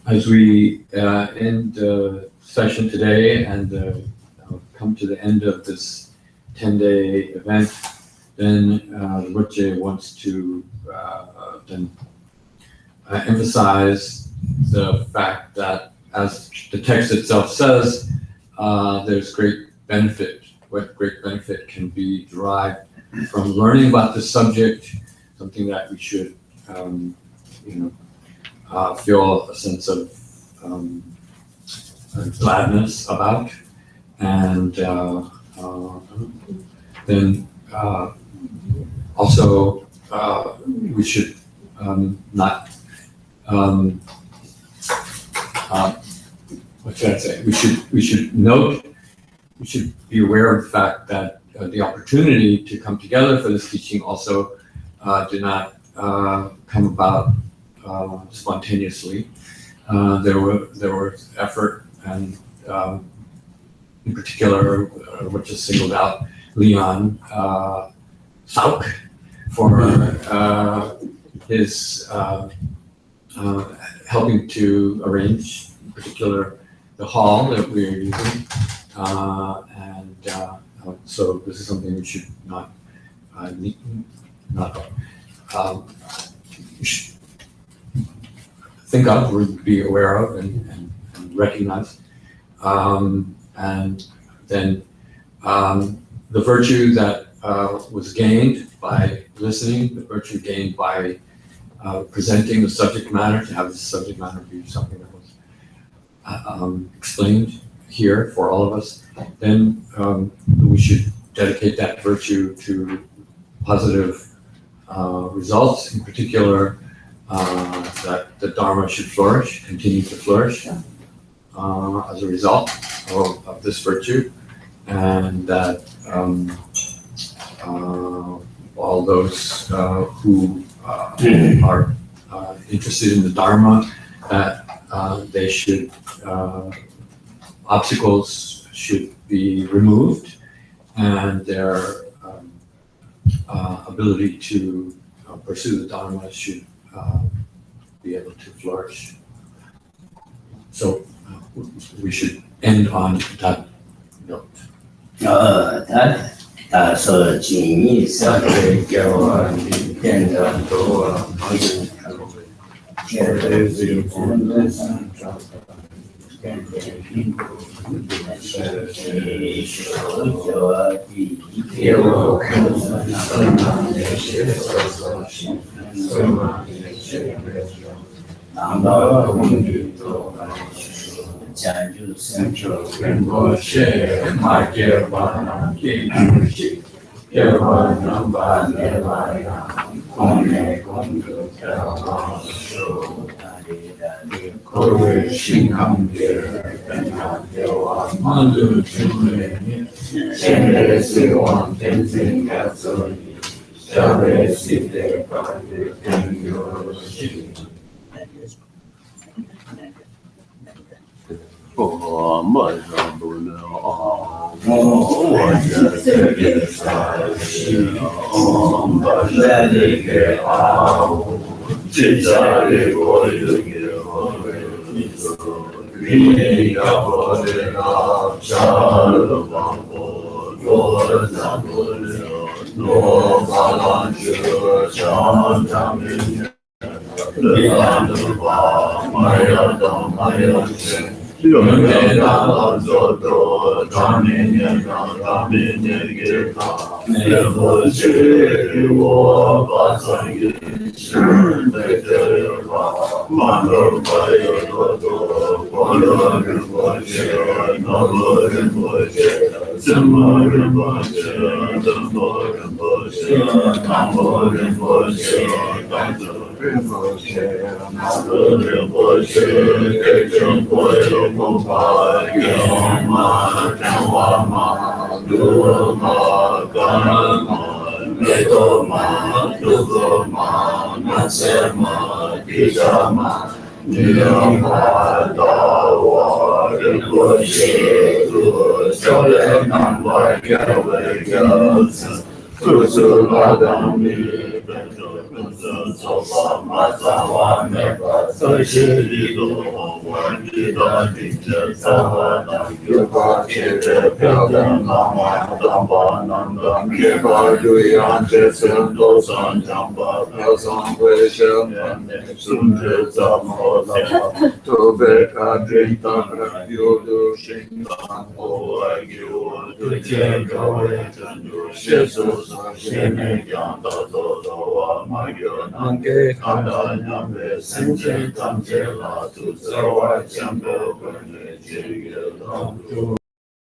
as we end the session today and come to the end of this 10-day event, then Rinpoche wants to then emphasize the fact that, as the text itself says, there's great benefit. What great benefit can be derived from learning about this subject, something that we should, feel a sense of gladness about, and then also we should not. What should I say? We should be aware of the fact that the opportunity to come together for this teaching also did not come about spontaneously. There was effort, and in particular, which is singled out Leon Sauk for his helping to arrange, in particular, the hall that we're using, and so this is something we should not you should think of or be aware of and recognize. And then the virtue that was gained by listening, the virtue gained by presenting the subject matter, to have the subject matter be something that was explained here for all of us, then we should dedicate that virtue to positive results, in particular that the Dharma should flourish, continue to flourish as a result of this virtue, and that all those who are interested in the Dharma, that they should, obstacles should be removed, and their ability to pursue the Dharma should be able to flourish. So we should end on that note. Rinpoche,